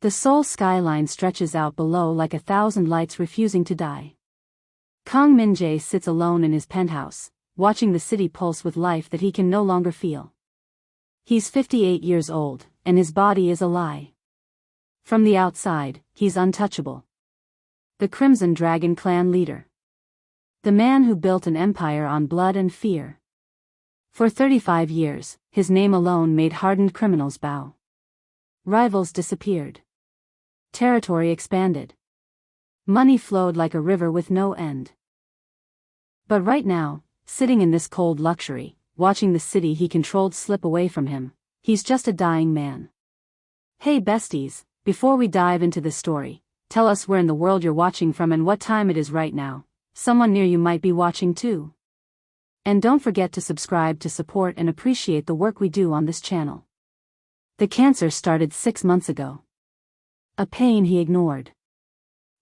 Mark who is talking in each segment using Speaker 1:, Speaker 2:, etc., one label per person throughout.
Speaker 1: The Seoul skyline stretches out below like 1,000 lights refusing to die. Kang Min-jae sits alone in his penthouse, watching the city pulse with life that he can no longer feel. He's 58 years old, and his body is a lie. From the outside, he's untouchable. The Crimson Dragon clan leader. The man who built an empire on blood and fear. For 35 years, his name alone made hardened criminals bow. Rivals disappeared. Territory expanded. Money flowed like a river with no end. But right now, sitting in this cold luxury, watching the city he controlled slip away from him, he's just a dying man. Hey besties, before we dive into this story, tell us where in the world you're watching from and what time it is right now. Someone near you might be watching too. And don't forget to subscribe to support and appreciate the work we do on this channel. The cancer started 6 months ago. A pain he ignored.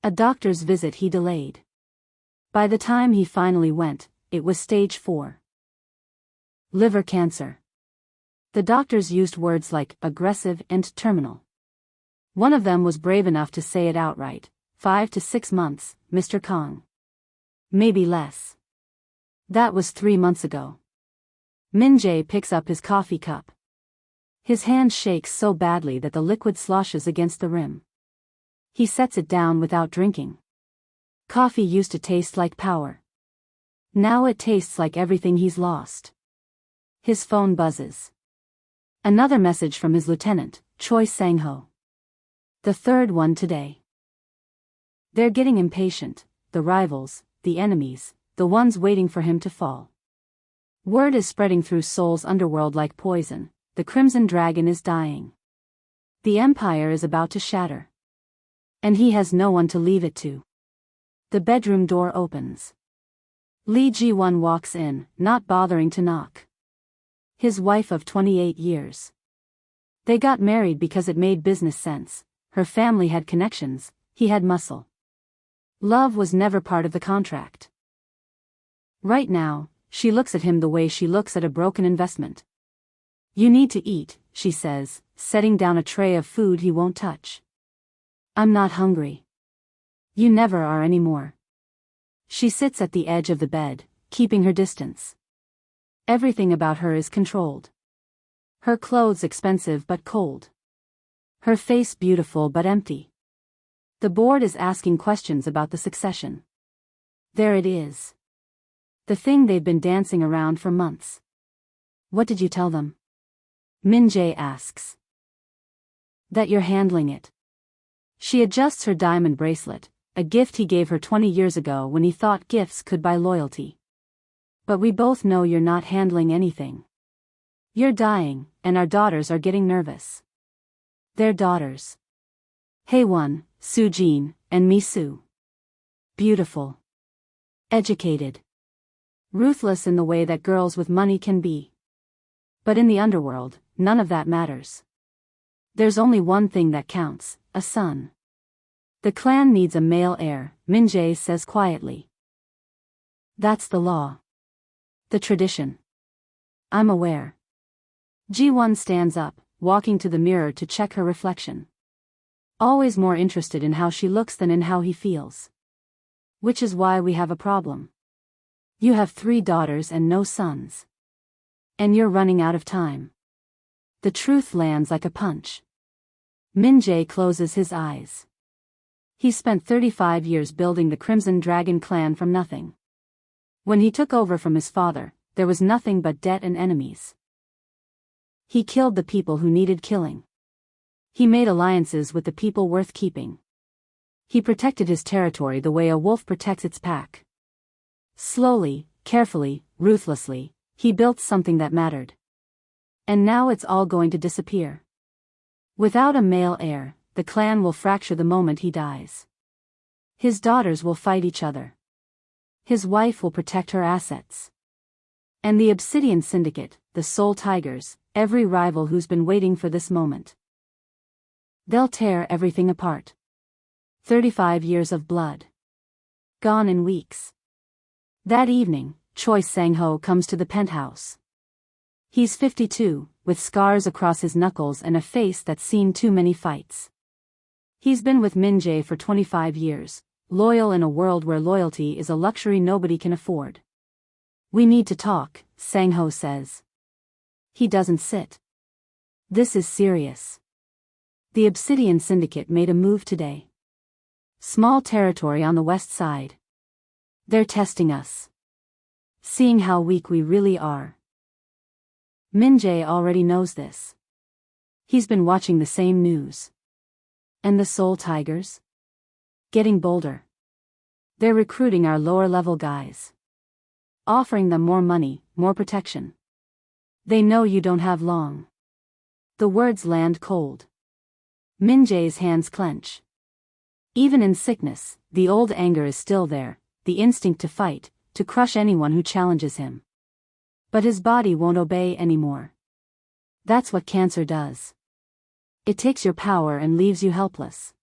Speaker 1: A doctor's visit he delayed. By the time he finally went, it was stage 4. Liver cancer. The doctors used words like aggressive and terminal. One of them was brave enough to say it outright. 5 to 6 months, Mr. Kang. Maybe less. That was 3 months ago. Min-jae picks up his coffee cup. His hand shakes so badly that the liquid sloshes against the rim. He sets it down without drinking. Coffee used to taste like power. Now it tastes like everything he's lost. His phone buzzes. Another message from his lieutenant, Choi Sang-ho. The third one today. They're getting impatient, the rivals, the enemies, the ones waiting for him to fall. Word is spreading through Seoul's underworld like poison. The Crimson Dragon is dying. The empire is about to shatter. And he has no one to leave it to. The bedroom door opens. Lee Ji-won walks in, not bothering to knock. His wife of 28 years. They got married because it made business sense. Her family had connections, he had muscle. Love was never part of the contract. Right now, she looks at him the way she looks at a broken investment. You need to eat, she says, setting down a tray of food he won't touch. I'm not hungry. You never are anymore. She sits at the edge of the bed, keeping her distance. Everything about her is controlled. Her clothes expensive but cold. Her face beautiful but empty. The board is asking questions about the succession. There it is. The thing they've been dancing around for months. What did you tell them? Min-jae asks. That you're handling it. She adjusts her diamond bracelet, a gift he gave her 20 years ago when he thought gifts could buy loyalty. But we both know you're not handling anything. You're dying, and our daughters are getting nervous. Their daughters. Haewon, Soo-jin, and Mi-soo. Beautiful. Educated. Ruthless in the way that girls with money can be. But in the underworld, none of that matters. There's only one thing that counts, a son. The clan needs a male heir, Min-jae says quietly. That's the law. The tradition. I'm aware. Ji-won stands up, walking to the mirror to check her reflection. Always more interested in how she looks than in how he feels. Which is why we have a problem. You have 3 daughters and no sons. And you're running out of time. The truth lands like a punch. Min-jae closes his eyes. He spent 35 years building the Crimson Dragon clan from nothing. When he took over from his father, there was nothing but debt and enemies. He killed the people who needed killing. He made alliances with the people worth keeping. He protected his territory the way a wolf protects its pack. Slowly, carefully, ruthlessly, he built something that mattered. And now it's all going to disappear. Without a male heir, the clan will fracture the moment he dies. His daughters will fight each other. His wife will protect her assets. And the Obsidian Syndicate, the Soul Tigers, every rival who's been waiting for this moment. They'll tear everything apart. 35 years of blood. Gone in weeks. That evening, Choi Sang-ho comes to the penthouse. He's 52, with scars across his knuckles and a face that's seen too many fights. He's been with Min Jae for 25 years, loyal in a world where loyalty is a luxury nobody can afford. We need to talk, Sang-ho says. He doesn't sit. This is serious. The Obsidian Syndicate made a move today. Small territory on the west side. They're testing us. Seeing how weak we really are. Min Jae already knows this. He's been watching the same news. And the Soul Tigers? Getting bolder. They're recruiting our lower-level guys. Offering them more money, more protection. They know you don't have long. The words land cold. Min Jae's hands clench. Even in sickness, the old anger is still there, the instinct to fight, to crush anyone who challenges him. But his body won't obey anymore. That's what cancer does. It takes your power and leaves you helpless.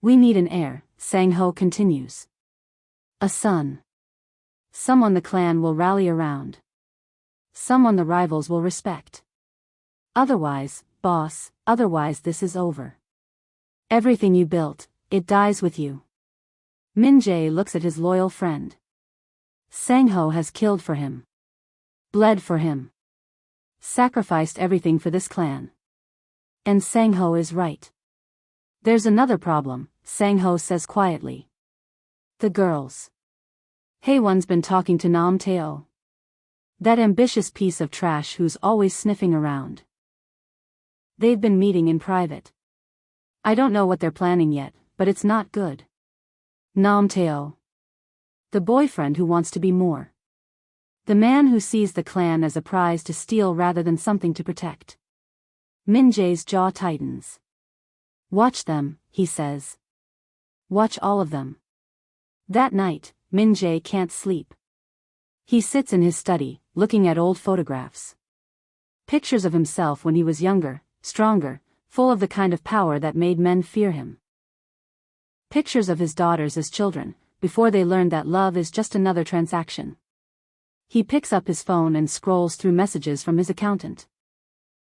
Speaker 1: We need an heir, Sang-ho continues. A son. Someone the clan will rally around. Someone the rivals will respect. Otherwise, boss, otherwise this is over. Everything you built, it dies with you. Min Jae looks at his loyal friend. Sang-ho has killed for him. Bled for him. Sacrificed everything for this clan. And Sang-ho is right. There's another problem, Sang-ho says quietly. The girls. Haewon's been talking to Nam Teo. That ambitious piece of trash who's always sniffing around. They've been meeting in private. I don't know what they're planning yet, but it's not good. Nam Teo. The boyfriend who wants to be more. The man who sees the clan as a prize to steal rather than something to protect. Min Jae's jaw tightens. Watch them, he says. Watch all of them. That night, Min Jae can't sleep. He sits in his study, looking at old photographs. Pictures of himself when he was younger, stronger, full of the kind of power that made men fear him. Pictures of his daughters as children, before they learned that love is just another transaction. He picks up his phone and scrolls through messages from his accountant.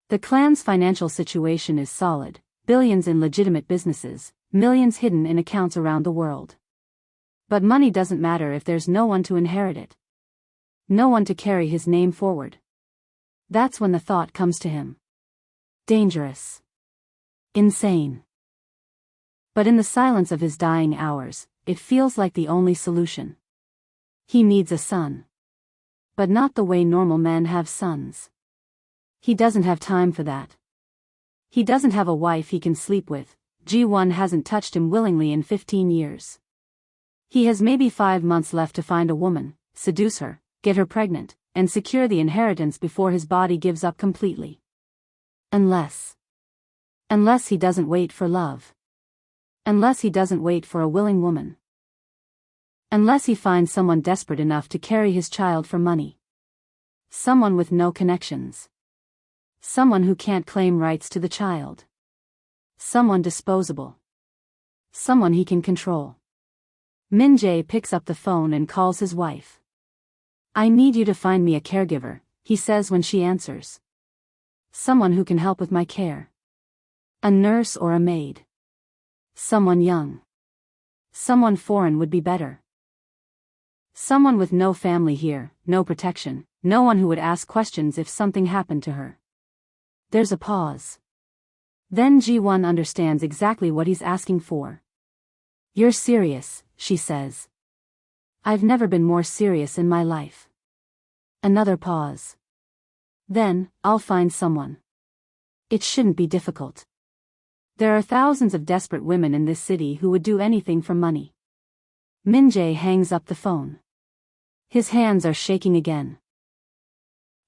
Speaker 1: The clan's financial situation is solid, billions in legitimate businesses, millions hidden in accounts around the world. But money doesn't matter if there's no one to inherit it. No one to carry his name forward. That's when the thought comes to him. Dangerous. Insane. But in the silence of his dying hours, it feels like the only solution. He needs a son. But not the way normal men have sons. He doesn't have time for that. He doesn't have a wife he can sleep with. Ji-won hasn't touched him willingly in 15 years. He has maybe 5 months left to find a woman, seduce her, get her pregnant, and secure the inheritance before his body gives up completely. Unless he doesn't wait for love. Unless he doesn't wait for a willing woman. Unless he finds someone desperate enough to carry his child for money. Someone with no connections. Someone who can't claim rights to the child. Someone disposable. Someone he can control. Min Jae picks up the phone and calls his wife. I need you to find me a caregiver, he says when she answers. Someone who can help with my care. A nurse or a maid. Someone young. Someone foreign would be better. Someone with no family here, no protection, no one who would ask questions if something happened to her. There's a pause. Then Ji-won understands exactly what he's asking for. You're serious, she says. I've never been more serious in my life. Another pause. Then, I'll find someone. It shouldn't be difficult. There are thousands of desperate women in this city who would do anything for money. Min Jae hangs up the phone. His hands are shaking again.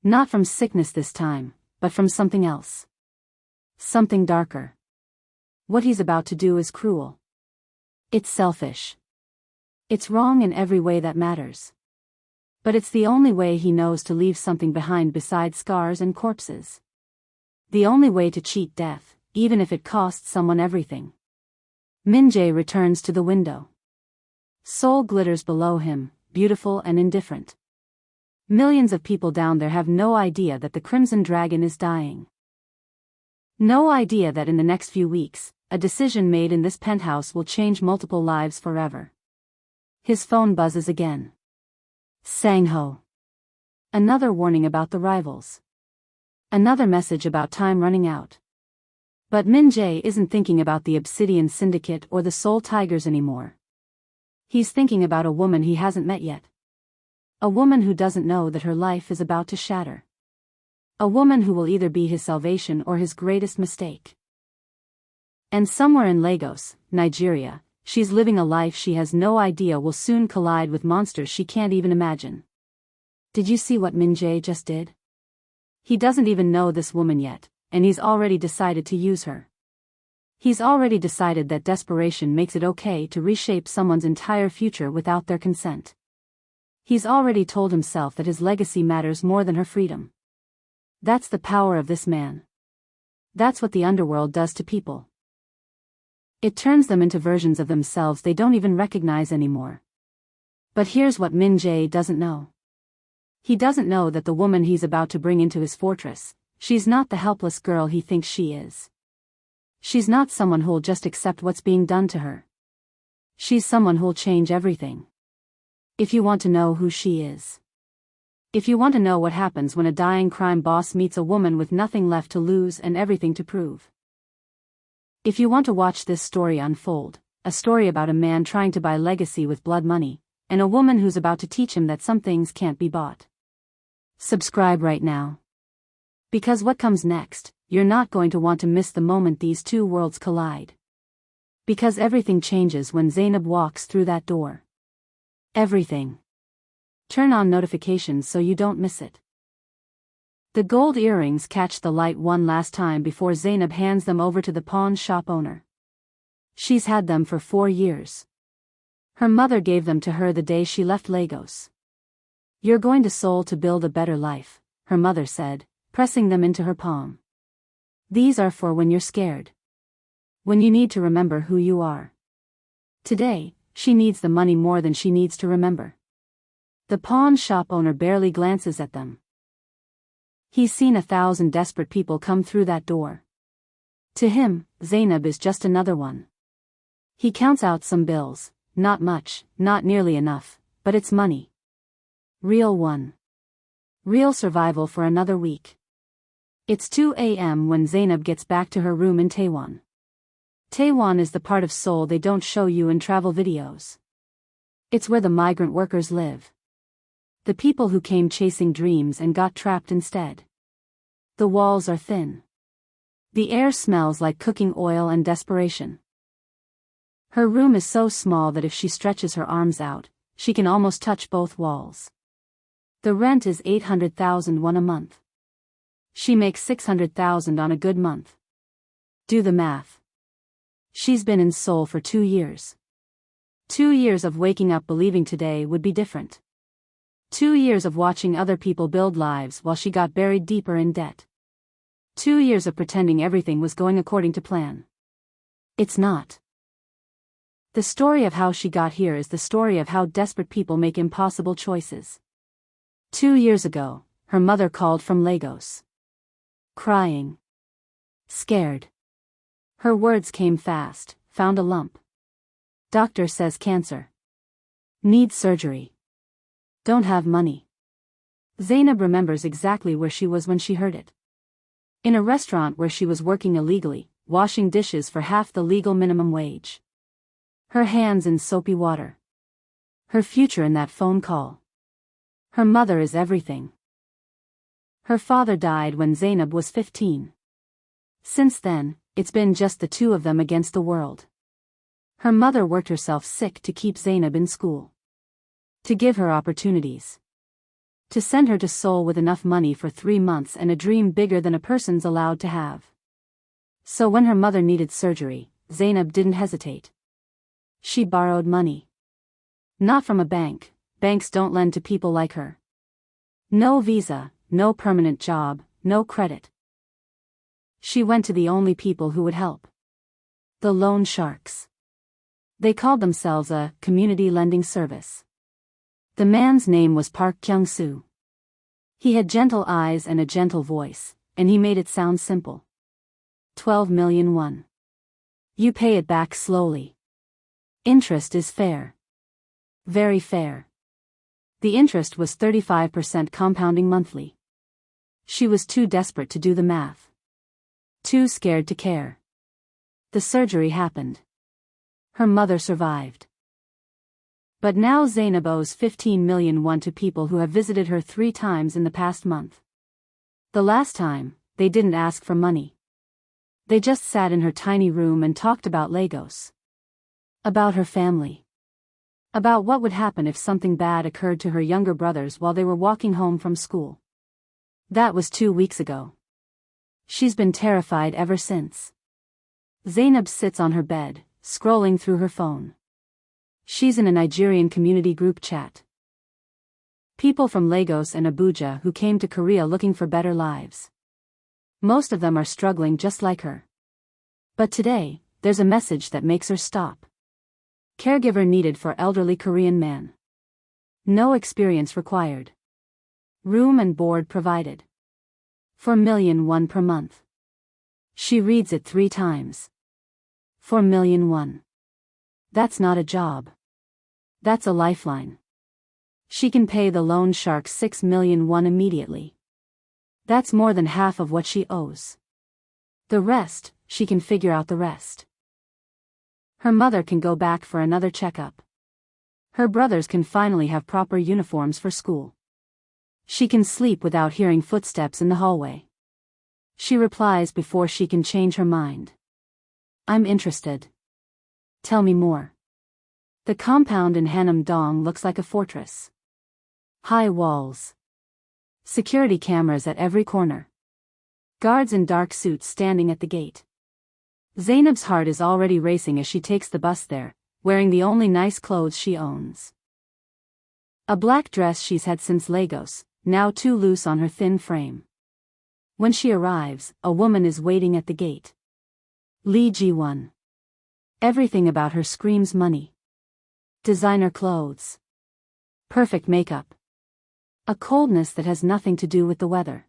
Speaker 1: Not from sickness this time, but from something else. Something darker. What he's about to do is cruel. It's selfish. It's wrong in every way that matters. But it's the only way he knows to leave something behind besides scars and corpses. The only way to cheat death, even if it costs someone everything. Min Jae returns to the window. Seoul glitters below him, beautiful and indifferent. Millions of people down there have no idea that the Crimson Dragon is dying. No idea that in the next few weeks, a decision made in this penthouse will change multiple lives forever. His phone buzzes again. Sang-ho. Another warning about the rivals. Another message about time running out. But Min-jae isn't thinking about the Obsidian Syndicate or the Soul Tigers anymore. He's thinking about a woman he hasn't met yet. A woman who doesn't know that her life is about to shatter. A woman who will either be his salvation or his greatest mistake. And somewhere in Lagos, Nigeria, she's living a life she has no idea will soon collide with monsters she can't even imagine. Did you see what Min-jae just did? He doesn't even know this woman yet, and he's already decided to use her. He's already decided that desperation makes it okay to reshape someone's entire future without their consent. He's already told himself that his legacy matters more than her freedom. That's the power of this man. That's what the underworld does to people. It turns them into versions of themselves they don't even recognize anymore. But here's what Min-jae doesn't know. He doesn't know that the woman he's about to bring into his fortress, she's not the helpless girl he thinks she is. She's not someone who'll just accept what's being done to her. She's someone who'll change everything. If you want to know who she is. If you want to know what happens when a dying crime boss meets a woman with nothing left to lose and everything to prove. If you want to watch this story unfold, a story about a man trying to buy legacy with blood money, and a woman who's about to teach him that some things can't be bought. Subscribe right now. Because what comes next, you're not going to want to miss the moment these two worlds collide. Because everything changes when Zainab walks through that door. Everything. Turn on notifications so you don't miss it. The gold earrings catch the light one last time before Zainab hands them over to the pawn shop owner. She's had them for 4 years. Her mother gave them to her the day she left Lagos. You're going to Seoul to build a better life, her mother said, pressing them into her palm. These are for when you're scared. When you need to remember who you are. Today, she needs the money more than she needs to remember. The pawn shop owner barely glances at them. He's seen 1,000 desperate people come through that door. To him, Zainab is just another one. He counts out some bills, not much, not nearly enough, but it's money. Real one. Real survival for another week. It's 2 a.m. when Zainab gets back to her room in Taewon. Taewon is the part of Seoul they don't show you in travel videos. It's where the migrant workers live. The people who came chasing dreams and got trapped instead. The walls are thin. The air smells like cooking oil and desperation. Her room is so small that if she stretches her arms out, she can almost touch both walls. The rent is 800,000 won a month. She makes 600,000 on a good month. Do the math. She's been in Seoul for 2 years. 2 years of waking up believing today would be different. 2 years of watching other people build lives while she got buried deeper in debt. 2 years of pretending everything was going according to plan. It's not. The story of how she got here is the story of how desperate people make impossible choices. 2 years ago, her mother called from Lagos. Crying. Scared. Her words came fast, found a lump. Doctor says cancer. Need surgery. Don't have money. Zainab remembers exactly where she was when she heard it. In a restaurant where she was working illegally, washing dishes for half the legal minimum wage. Her hands in soapy water. Her future in that phone call. Her mother is everything. Her father died when Zainab was 15. Since then, it's been just the two of them against the world. Her mother worked herself sick to keep Zainab in school. To give her opportunities. To send her to Seoul with enough money for 3 months and a dream bigger than a person's allowed to have. So when her mother needed surgery, Zainab didn't hesitate. She borrowed money. Not from a bank. Banks don't lend to people like her. No visa, no permanent job, no credit. She went to the only people who would help. The loan sharks. They called themselves a community lending service. The man's name was Park Kyung-soo. He had gentle eyes and a gentle voice, and he made it sound simple. 12 million won. You pay it back slowly. Interest is fair. Very fair. The interest was 35% compounding monthly. She was too desperate to do the math. Too scared to care. The surgery happened. Her mother survived. But now Zainab owes 15 million won to people who have visited her 3 times in the past month. The last time, they didn't ask for money. They just sat in her tiny room and talked about Lagos. About her family. About what would happen if something bad occurred to her younger brothers while they were walking home from school. That was 2 weeks ago. She's been terrified ever since. Zainab sits on her bed, scrolling through her phone. She's in a Nigerian community group chat. People from Lagos and Abuja who came to Korea looking for better lives. Most of them are struggling just like her. But today, there's a message that makes her stop. Caregiver needed for elderly Korean man. No experience required. Room and board provided. 4 million won per month. She reads it 3 times. 4 million won. That's not a job. That's a lifeline. She can pay the loan shark 6 million won immediately. That's more than half of what she owes. The rest, she can figure out the rest. Her mother can go back for another checkup. Her brothers can finally have proper uniforms for school. She can sleep without hearing footsteps in the hallway. She replies before she can change her mind. I'm interested. Tell me more. The compound in Hanam-dong looks like a fortress. High walls. Security cameras at every corner. Guards in dark suits standing at the gate. Zainab's heart is already racing as she takes the bus there, wearing the only nice clothes she owns. A black dress she's had since Lagos, now too loose on her thin frame. When she arrives, a woman is waiting at the gate. Lee Ji-won. Everything about her screams money. Designer clothes. Perfect makeup. A coldness that has nothing to do with the weather.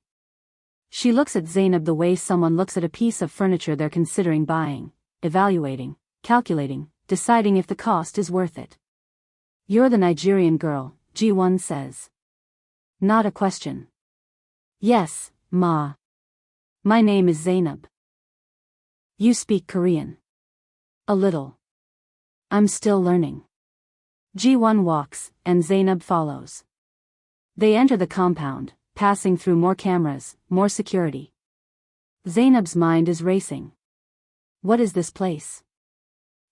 Speaker 1: She looks at Zainab the way someone looks at a piece of furniture they're considering buying, evaluating, calculating, deciding if the cost is worth it. You're the Nigerian girl, Ji-won says. Not a question. Yes, Ma. My name is Zainab. You speak Korean. A little. I'm still learning. Ji-won walks, and Zainab follows. They enter the compound, passing through more cameras, more security. Zainab's mind is racing. What is this place?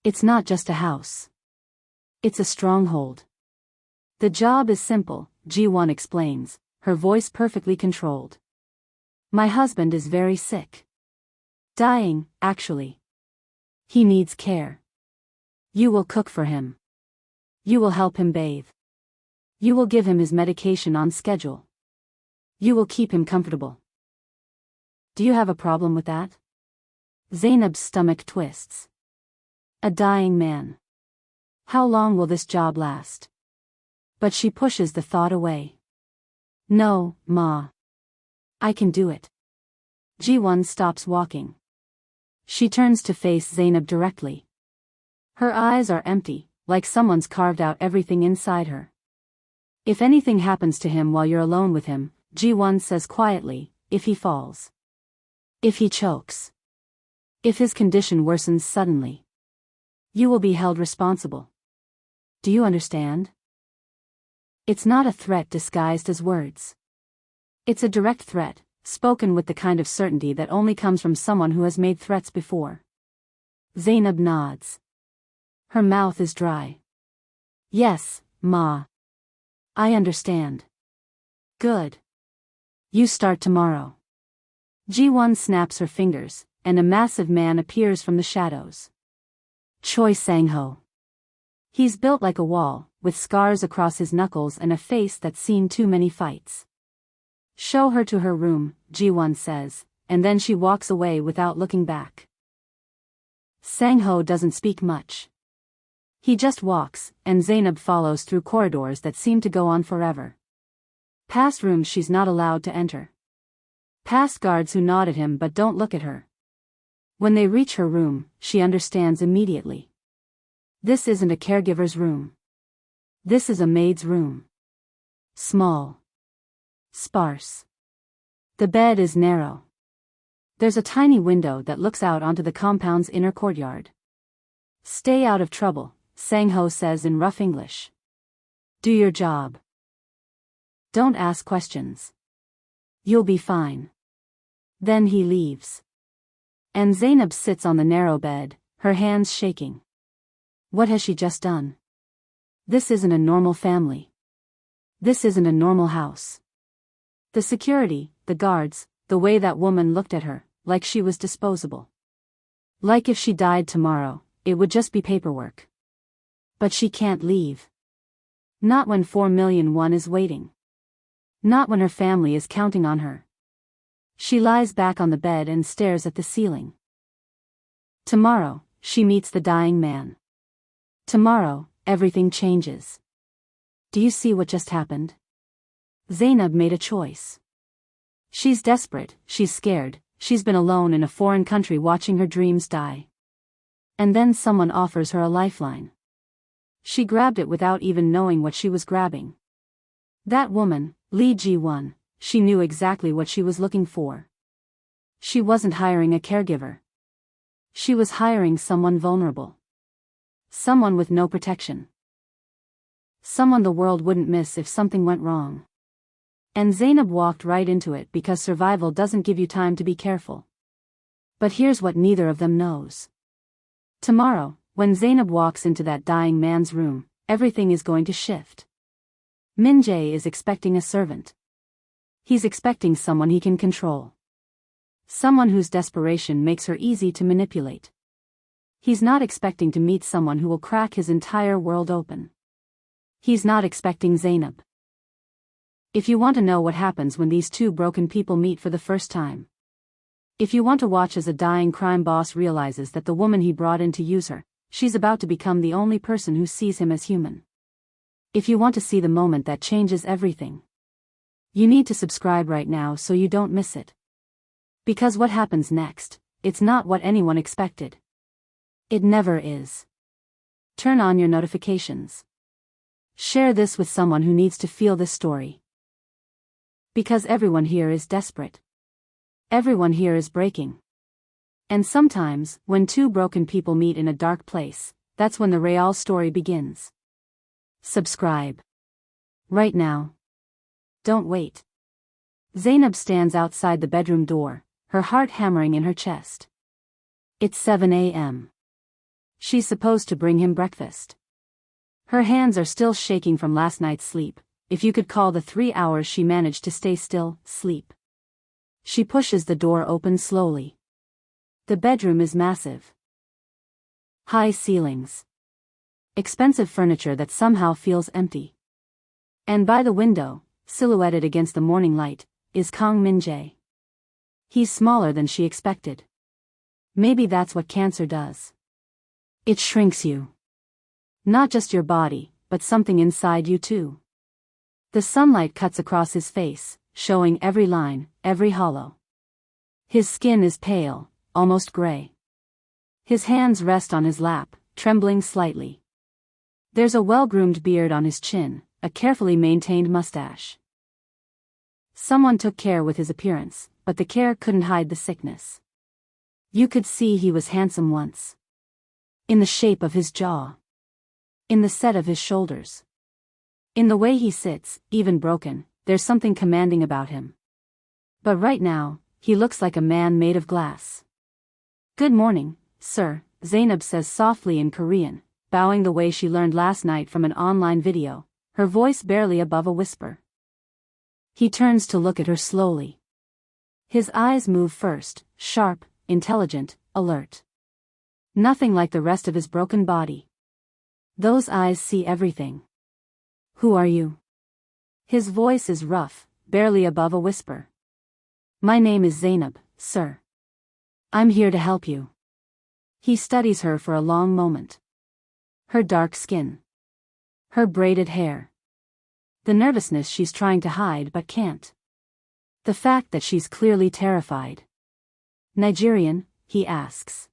Speaker 1: It's not just a house. It's a stronghold. The job is simple, Ji-won explains, her voice perfectly controlled. My husband is very sick. Dying, actually. He needs care. You will cook for him. You will help him bathe. You will give him his medication on schedule. You will keep him comfortable. Do you have a problem with that? Zainab's stomach twists. A dying man. How long will this job last? But she pushes the thought away. No, Ma. I can do it. Ji-won stops walking. She turns to face Zainab directly. Her eyes are empty, like someone's carved out everything inside her. If anything happens to him while you're alone with him, Ji-won says quietly, if he falls. If he chokes. If his condition worsens suddenly. You will be held responsible. Do you understand? It's not a threat disguised as words. It's a direct threat, spoken with the kind of certainty that only comes from someone who has made threats before. Zainab nods. Her mouth is dry. Yes, Ma. I understand. Good. You start tomorrow. Ji-won snaps her fingers, and a massive man appears from the shadows. Choi Sang-ho. He's built like a wall, with scars across his knuckles and a face that's seen too many fights. Show her to her room, Ji-won says, and then she walks away without looking back. Sang-ho doesn't speak much. He just walks, and Zainab follows through corridors that seem to go on forever. Past rooms she's not allowed to enter. Past guards who nod at him but don't look at her. When they reach her room, she understands immediately. This isn't a caregiver's room. This is a maid's room. Small. Sparse. The bed is narrow. There's a tiny window that looks out onto the compound's inner courtyard. Stay out of trouble, Sang-ho says in rough English. Do your job. Don't ask questions. You'll be fine. Then he leaves. And Zainab sits on the narrow bed, her hands shaking. What has she just done? This isn't a normal family. This isn't a normal house. The security, the guards, the way that woman looked at her, like she was disposable. Like if she died tomorrow, it would just be paperwork. But she can't leave. Not when 4,000,001 is waiting. Not when her family is counting on her. She lies back on the bed and stares at the ceiling. Tomorrow, she meets the dying man. Tomorrow, everything changes. Do you see what just happened? Zainab made a choice. She's desperate, she's scared, she's been alone in a foreign country watching her dreams die. And then someone offers her a lifeline. She grabbed it without even knowing what she was grabbing. That woman, Lee Ji-won, she knew exactly what she was looking for. She wasn't hiring a caregiver. She was hiring someone vulnerable. Someone with no protection. Someone the world wouldn't miss if something went wrong. And Zainab walked right into it because survival doesn't give you time to be careful. But here's what neither of them knows. Tomorrow, when Zainab walks into that dying man's room, everything is going to shift. Min-jae is expecting a servant. He's expecting someone he can control. Someone whose desperation makes her easy to manipulate. He's not expecting to meet someone who will crack his entire world open. He's not expecting Zainab. If you want to know what happens when these two broken people meet for the first time. If you want to watch as a dying crime boss realizes that the woman he brought in to use her, she's about to become the only person who sees him as human. If you want to see the moment that changes everything. You need to subscribe right now so you don't miss it. Because what happens next, it's not what anyone expected. It never is. Turn on your notifications. Share this with someone who needs to feel this story. Because everyone here is desperate. Everyone here is breaking. And sometimes, when two broken people meet in a dark place, that's when the real story begins. Subscribe. Right now. Don't wait. Zainab stands outside the bedroom door, her heart hammering in her chest. It's 7 a.m. She's supposed to bring him breakfast. Her hands are still shaking from last night's sleep, if you could call the 3 hours she managed to stay still, sleep. She pushes the door open slowly. The bedroom is massive. High ceilings. Expensive furniture that somehow feels empty. And by the window, silhouetted against the morning light, is Kang Min-jae. He's smaller than she expected. Maybe that's what cancer does. It shrinks you. Not just your body, but something inside you too. The sunlight cuts across his face, showing every line, every hollow. His skin is pale, almost gray. His hands rest on his lap, trembling slightly. There's a well-groomed beard on his chin, a carefully maintained mustache. Someone took care with his appearance, but the care couldn't hide the sickness. You could see he was handsome once. In the shape of his jaw. In the set of his shoulders. In the way he sits, even broken, there's something commanding about him. But right now, he looks like a man made of glass. Good morning, sir, Zainab says softly in Korean, bowing the way she learned last night from an online video, her voice barely above a whisper. He turns to look at her slowly. His eyes move first, sharp, intelligent, alert. Nothing like the rest of his broken body. Those eyes see everything. Who are you? His voice is rough, barely above a whisper. My name is Zainab, sir. I'm here to help you. He studies her for a long moment. Her dark skin. Her braided hair. The nervousness she's trying to hide but can't. The fact that she's clearly terrified. Nigerian, he asks.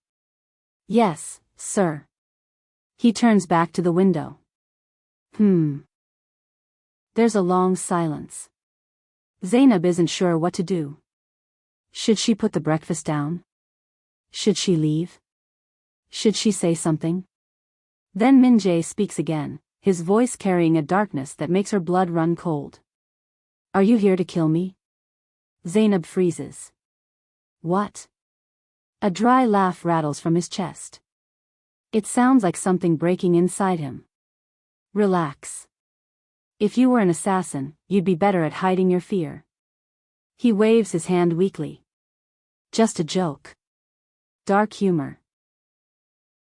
Speaker 1: Yes, sir. He turns back to the window. There's a long silence. Zainab isn't sure what to do. Should she put the breakfast down? Should she leave? Should she say something? Then Min Jae speaks again, his voice carrying a darkness that makes her blood run cold. Are you here to kill me? Zainab freezes. What? A dry laugh rattles from his chest. It sounds like something breaking inside him. Relax. If you were an assassin, you'd be better at hiding your fear. He waves his hand weakly. Just a joke. Dark humor.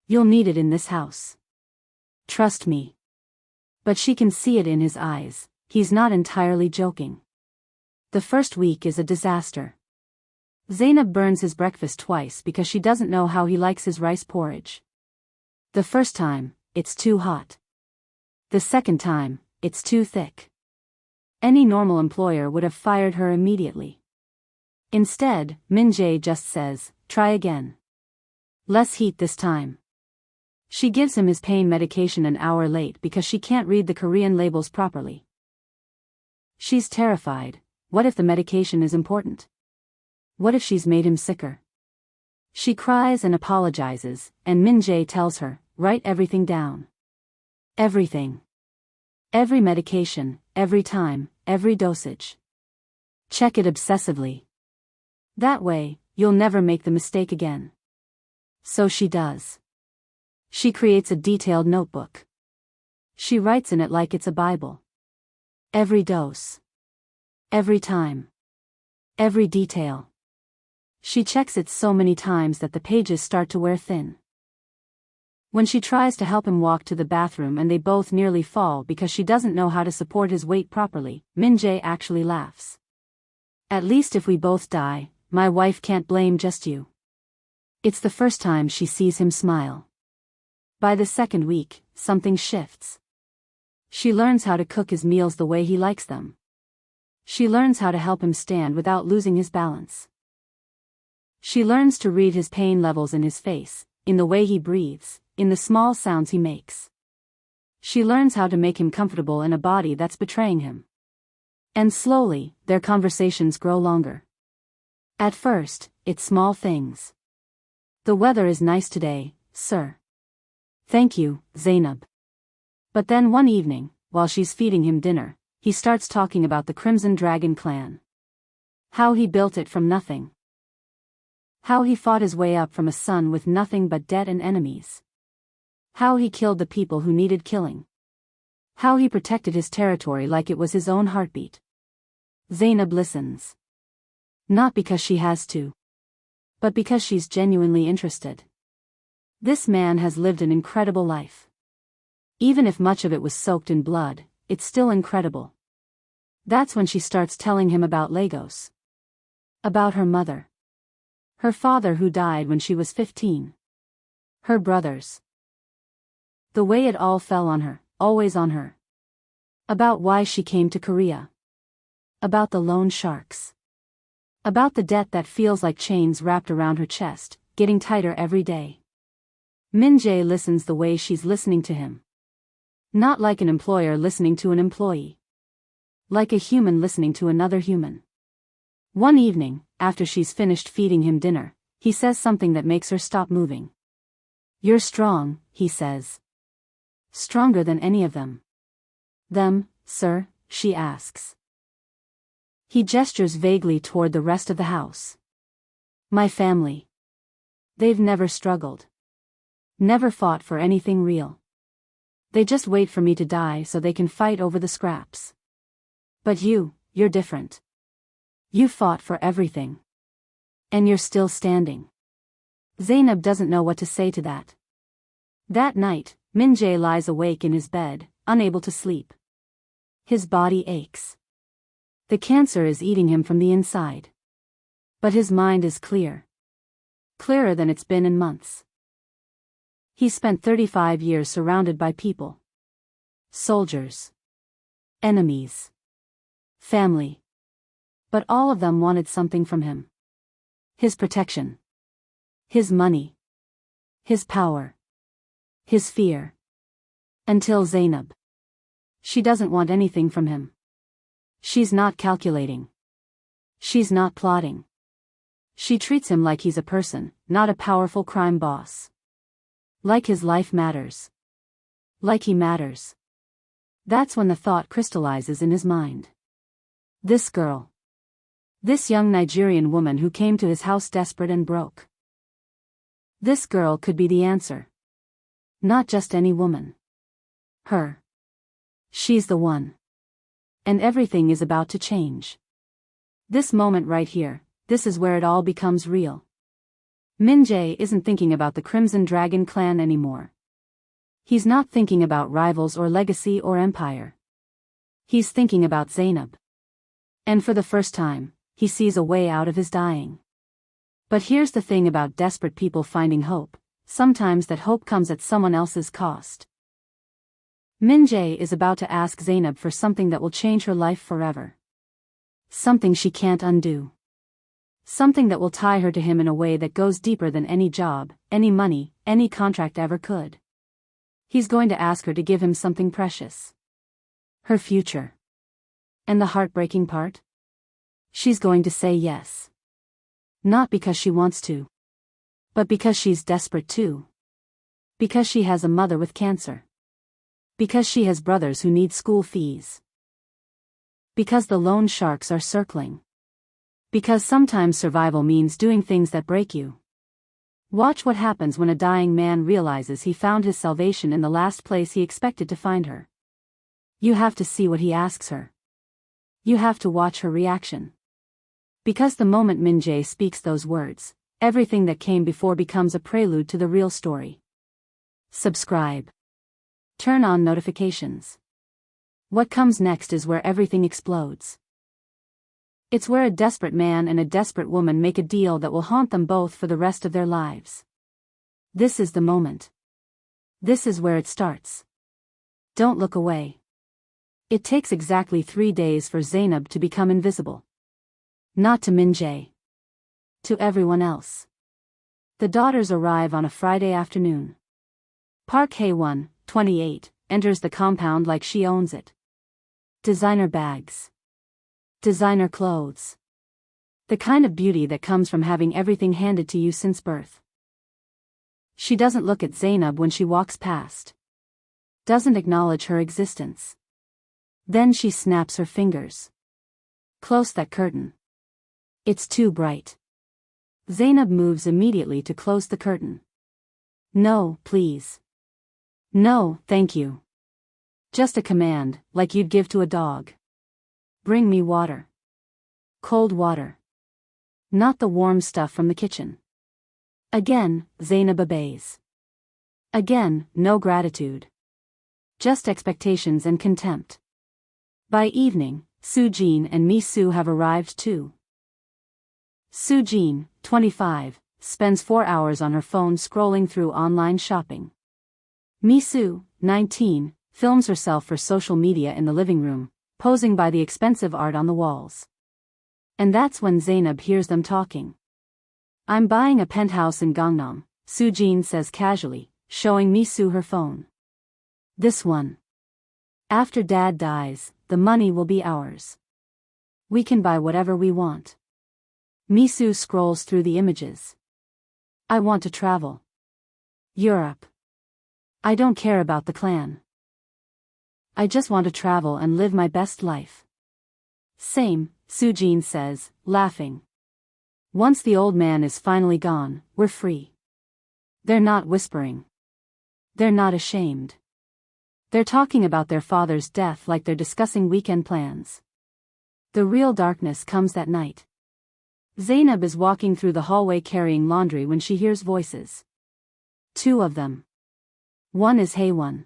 Speaker 1: You'll need it in this house. Trust me. But she can see it in his eyes, he's not entirely joking. The first week is a disaster. Zainab burns his breakfast twice because she doesn't know how he likes his rice porridge. The first time, it's too hot. The second time, it's too thick. Any normal employer would have fired her immediately. Instead, Min Jae just says, try again. Less heat this time. She gives him his pain medication an hour late because she can't read the Korean labels properly. She's terrified. What if the medication is important? What if she's made him sicker? She cries and apologizes, and Min Jae tells her, write everything down. Everything. Every medication, every time, every dosage. Check it obsessively. That way, you'll never make the mistake again. So she does. She creates a detailed notebook. She writes in it like it's a Bible. Every dose. Every time. Every detail. She checks it so many times that the pages start to wear thin. When she tries to help him walk to the bathroom and they both nearly fall because she doesn't know how to support his weight properly, Min Jae actually laughs. At least if we both die, my wife can't blame just you. It's the first time she sees him smile. By the second week, something shifts. She learns how to cook his meals the way he likes them. She learns how to help him stand without losing his balance. She learns to read his pain levels in his face, in the way he breathes, in the small sounds he makes. She learns how to make him comfortable in a body that's betraying him. And slowly, their conversations grow longer. At first, it's small things. The weather is nice today, sir. Thank you, Zainab. But then one evening, while she's feeding him dinner, he starts talking about the Crimson Dragon clan. How he built it from nothing. How he fought his way up from a son with nothing but debt and enemies. How he killed the people who needed killing. How he protected his territory like it was his own heartbeat. Zainab listens. Not because she has to. But because she's genuinely interested. This man has lived an incredible life. Even if much of it was soaked in blood, it's still incredible. That's when she starts telling him about Lagos. About her mother. Her father who died when she was 15. Her brothers. The way it all fell on her, always on her. About why she came to Korea. About the loan sharks. About the debt that feels like chains wrapped around her chest, getting tighter every day. Min Jae listens the way she's listening to him. Not like an employer listening to an employee. Like a human listening to another human. One evening, after she's finished feeding him dinner, he says something that makes her stop moving. You're strong, he says. Stronger than any of them. Them, sir, she asks. He gestures vaguely toward the rest of the house. My family. They've never struggled. Never fought for anything real. They just wait for me to die so they can fight over the scraps. But you're different. You fought for everything. And you're still standing. Zainab doesn't know what to say to that. That night, Min Jae lies awake in his bed, unable to sleep. His body aches. The cancer is eating him from the inside. But his mind is clear. Clearer than it's been in months. He spent 35 years surrounded by people. Soldiers. Enemies. Family. But all of them wanted something from him. His protection. his money, his power, his fear. Until Zainab. She doesn't want anything from him. She's not calculating. She's not plotting. She treats him like he's a person, not a powerful crime boss. Like his life matters. Like he matters. That's when the thought crystallizes in his mind. This girl. This young Nigerian woman who came to his house desperate and broke. This girl could be the answer. Not just any woman. Her. She's the one. And everything is about to change. This moment right here, this is where it all becomes real. Min Jae isn't thinking about the Crimson Dragon clan anymore. He's not thinking about rivals or legacy or empire. He's thinking about Zainab. And for the first time, he sees a way out of his dying. But here's the thing about desperate people finding hope, sometimes that hope comes at someone else's cost. Min Jae is about to ask Zainab for something that will change her life forever. Something she can't undo. Something that will tie her to him in a way that goes deeper than any job, any money, any contract ever could. He's going to ask her to give him something precious. Her future. And the heartbreaking part? She's going to say yes. Not because she wants to. But because she's desperate too. Because she has a mother with cancer. Because she has brothers who need school fees. Because the loan sharks are circling. Because sometimes survival means doing things that break you. Watch what happens when a dying man realizes he found his salvation in the last place he expected to find her. You have to see what he asks her. You have to watch her reaction. Because the moment Min Jae speaks those words, everything that came before becomes a prelude to the real story. Subscribe. Turn on notifications. What comes next is where everything explodes. It's where a desperate man and a desperate woman make a deal that will haunt them both for the rest of their lives. This is the moment. This is where it starts. Don't look away. It takes exactly 3 days for Zainab to become invisible. Not to Min Jae. To everyone else. The daughters arrive on a Friday afternoon. Park Hae-won, 28, enters the compound like she owns it. Designer bags. Designer clothes. The kind of beauty that comes from having everything handed to you since birth. She doesn't look at Zainab when she walks past. Doesn't acknowledge her existence. Then she snaps her fingers. Close that curtain. It's too bright. Zainab moves immediately to close the curtain. No, please. No, thank you. Just a command, like you'd give to a dog. Bring me water. Cold water. Not the warm stuff from the kitchen. Again, Zainab obeys. Again, no gratitude. Just expectations and contempt. By evening, Soo-jin and Mi-soo have arrived too. Soo-jin, 25, spends 4 hours on her phone scrolling through online shopping. Mi-soo, 19, films herself for social media in the living room, posing by the expensive art on the walls. And that's when Zainab hears them talking. I'm buying a penthouse in Gangnam, Soo-jin says casually, showing Mi-soo her phone. This one. After Dad dies, the money will be ours. We can buy whatever we want. Mi-soo scrolls through the images. I want to travel. Europe. I don't care about the clan. I just want to travel and live my best life. Same, Soo-jin says, laughing. Once the old man is finally gone, we're free. They're not whispering. They're not ashamed. They're talking about their father's death like they're discussing weekend plans. The real darkness comes that night. Zainab is walking through the hallway carrying laundry when she hears voices. 2 of them. One is Hae-won.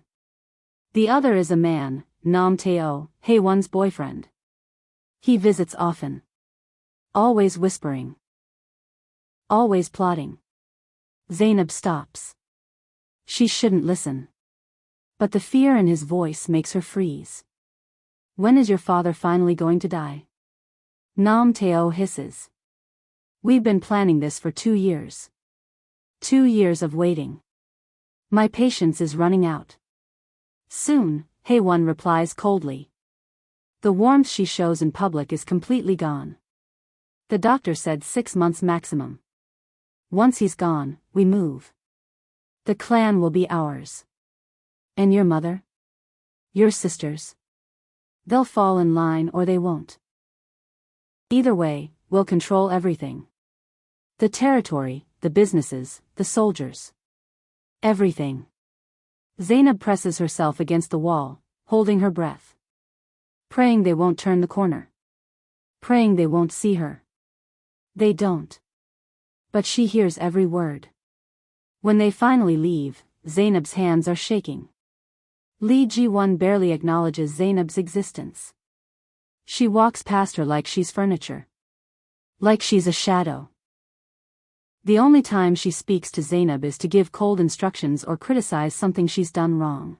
Speaker 1: The other is a man, Nam Tae-oh, Hae-won's boyfriend. He visits often. Always whispering. Always plotting. Zainab stops. She shouldn't listen. But the fear in his voice makes her freeze. When is your father finally going to die? Nam Tae-oh hisses. We've been planning this for 2 years. 2 years of waiting. My patience is running out. Soon, Haewon replies coldly. The warmth she shows in public is completely gone. The doctor said 6 months maximum. Once he's gone, we move. The clan will be ours. And your mother? Your sisters? They'll fall in line or they won't. Either way, we'll control everything. The territory, the businesses, the soldiers. Everything. Zainab presses herself against the wall, holding her breath. Praying they won't turn the corner. Praying they won't see her. They don't. But she hears every word. When they finally leave, Zainab's hands are shaking. Lee Ji-won barely acknowledges Zainab's existence. She walks past her like she's furniture. Like she's a shadow. The only time she speaks to Zainab is to give cold instructions or criticize something she's done wrong.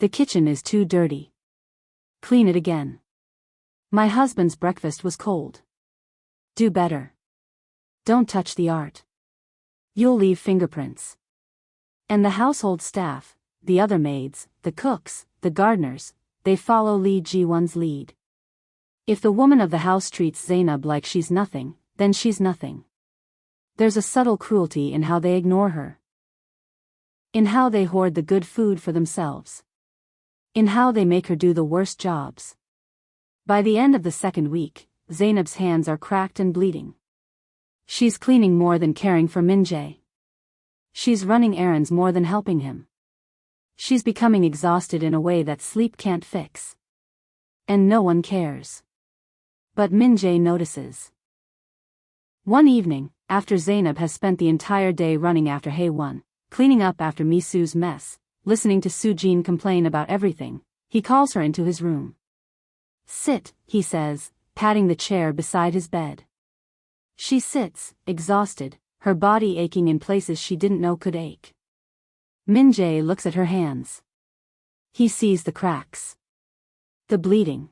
Speaker 1: The kitchen is too dirty. Clean it again. My husband's breakfast was cold. Do better. Don't touch the art. You'll leave fingerprints. And the household staff, the other maids, the cooks, the gardeners, they follow Lee Ji-won's lead. If the woman of the house treats Zainab like she's nothing, then she's nothing. There's a subtle cruelty in how they ignore her. In how they hoard the good food for themselves. In how they make her do the worst jobs. By the end of the second week, Zainab's hands are cracked and bleeding. She's cleaning more than caring for Min-jae. She's running errands more than helping him. She's becoming exhausted in a way that sleep can't fix. And no one cares. But Min-jae notices. One evening, after Zainab has spent the entire day running after Haewon, cleaning up after Misu's mess, listening to Soo-jin complain about everything, he calls her into his room. Sit, he says, patting the chair beside his bed. She sits, exhausted, her body aching in places she didn't know could ache. Min-jae looks at her hands. He sees the cracks. The bleeding.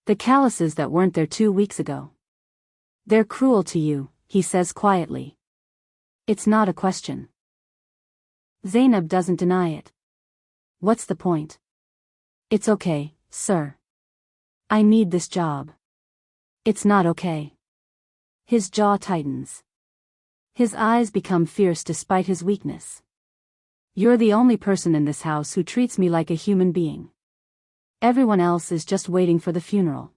Speaker 1: The calluses that weren't there 2 weeks ago. They're cruel to you, he says quietly. It's not a question. Zainab doesn't deny it. What's the point? It's okay, sir. I need this job. It's not okay. His jaw tightens. His eyes become fierce despite his weakness. You're the only person in this house who treats me like a human being. Everyone else is just waiting for the funeral.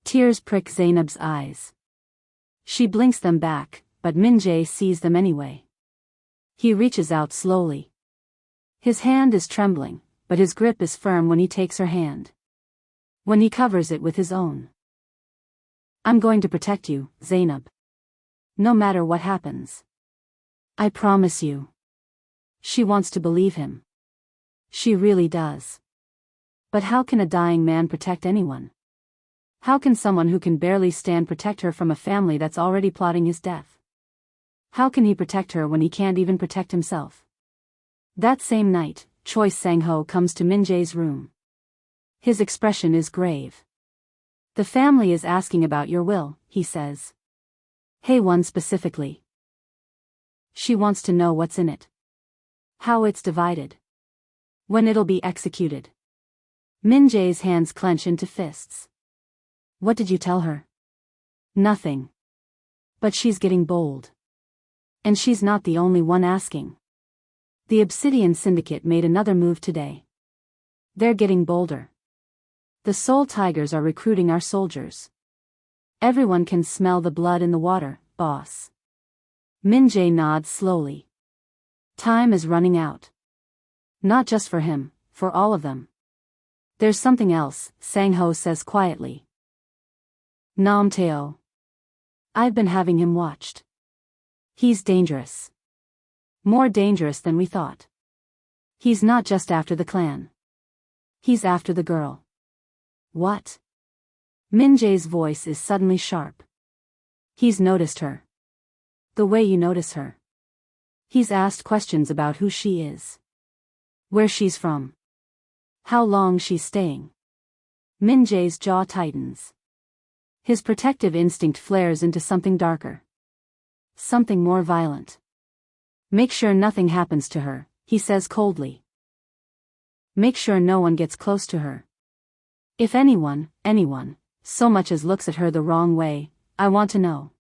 Speaker 1: Tears prick Zainab's eyes. She blinks them back, but Min-jae sees them anyway. He reaches out slowly. His hand is trembling, but his grip is firm when he takes her hand. When he covers it with his own. I'm going to protect you, Zainab. No matter what happens. I promise you. She wants to believe him. She really does. But how can a dying man protect anyone? How can someone who can barely stand protect her from a family that's already plotting his death? How can he protect her when he can't even protect himself? That same night, Choi Sang-ho comes to Min-jae's room. His expression is grave. The family is asking about your will, he says. Haewon specifically. She wants to know what's in it. How it's divided. When it'll be executed. Min-jae's hands clench into fists. What did you tell her? Nothing. But she's getting bold. And she's not the only one asking. The Obsidian Syndicate made another move today. They're getting bolder. The Soul Tigers are recruiting our soldiers. Everyone can smell the blood in the water, boss. Min-jae nods slowly. Time is running out. Not just for him, for all of them. There's something else, Sang-ho says quietly. Nam-teo. I've been having him watched. He's dangerous. More dangerous than we thought. He's not just after the clan. He's after the girl. What? Min-jae's voice is suddenly sharp. He's noticed her. The way you notice her. He's asked questions about who she is. Where she's from. How long she's staying. Min-jae's jaw tightens. His protective instinct flares into something darker. Something more violent. Make sure nothing happens to her, he says coldly. Make sure no one gets close to her. If anyone, so much as looks at her the wrong way, I want to know.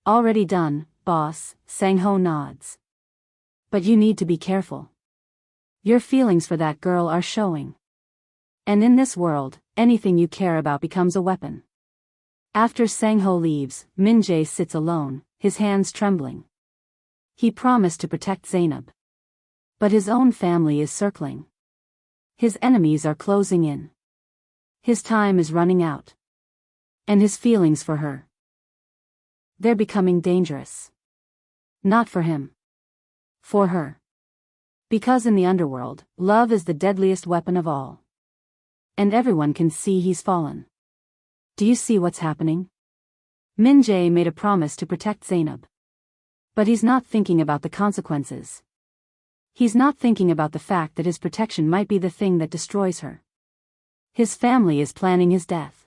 Speaker 1: Already done, boss, Sang-ho nods. But you need to be careful. Your feelings for that girl are showing. And in this world, anything you care about becomes a weapon. After Sang-ho leaves, Min-jae sits alone, his hands trembling. He promised to protect Zainab. But his own family is circling. His enemies are closing in. His time is running out. And his feelings for her. They're becoming dangerous. Not for him. For her. Because in the underworld, love is the deadliest weapon of all. And everyone can see he's fallen. Do you see what's happening? Min-jae made a promise to protect Zainab. But he's not thinking about the consequences. He's not thinking about the fact that his protection might be the thing that destroys her. His family is planning his death.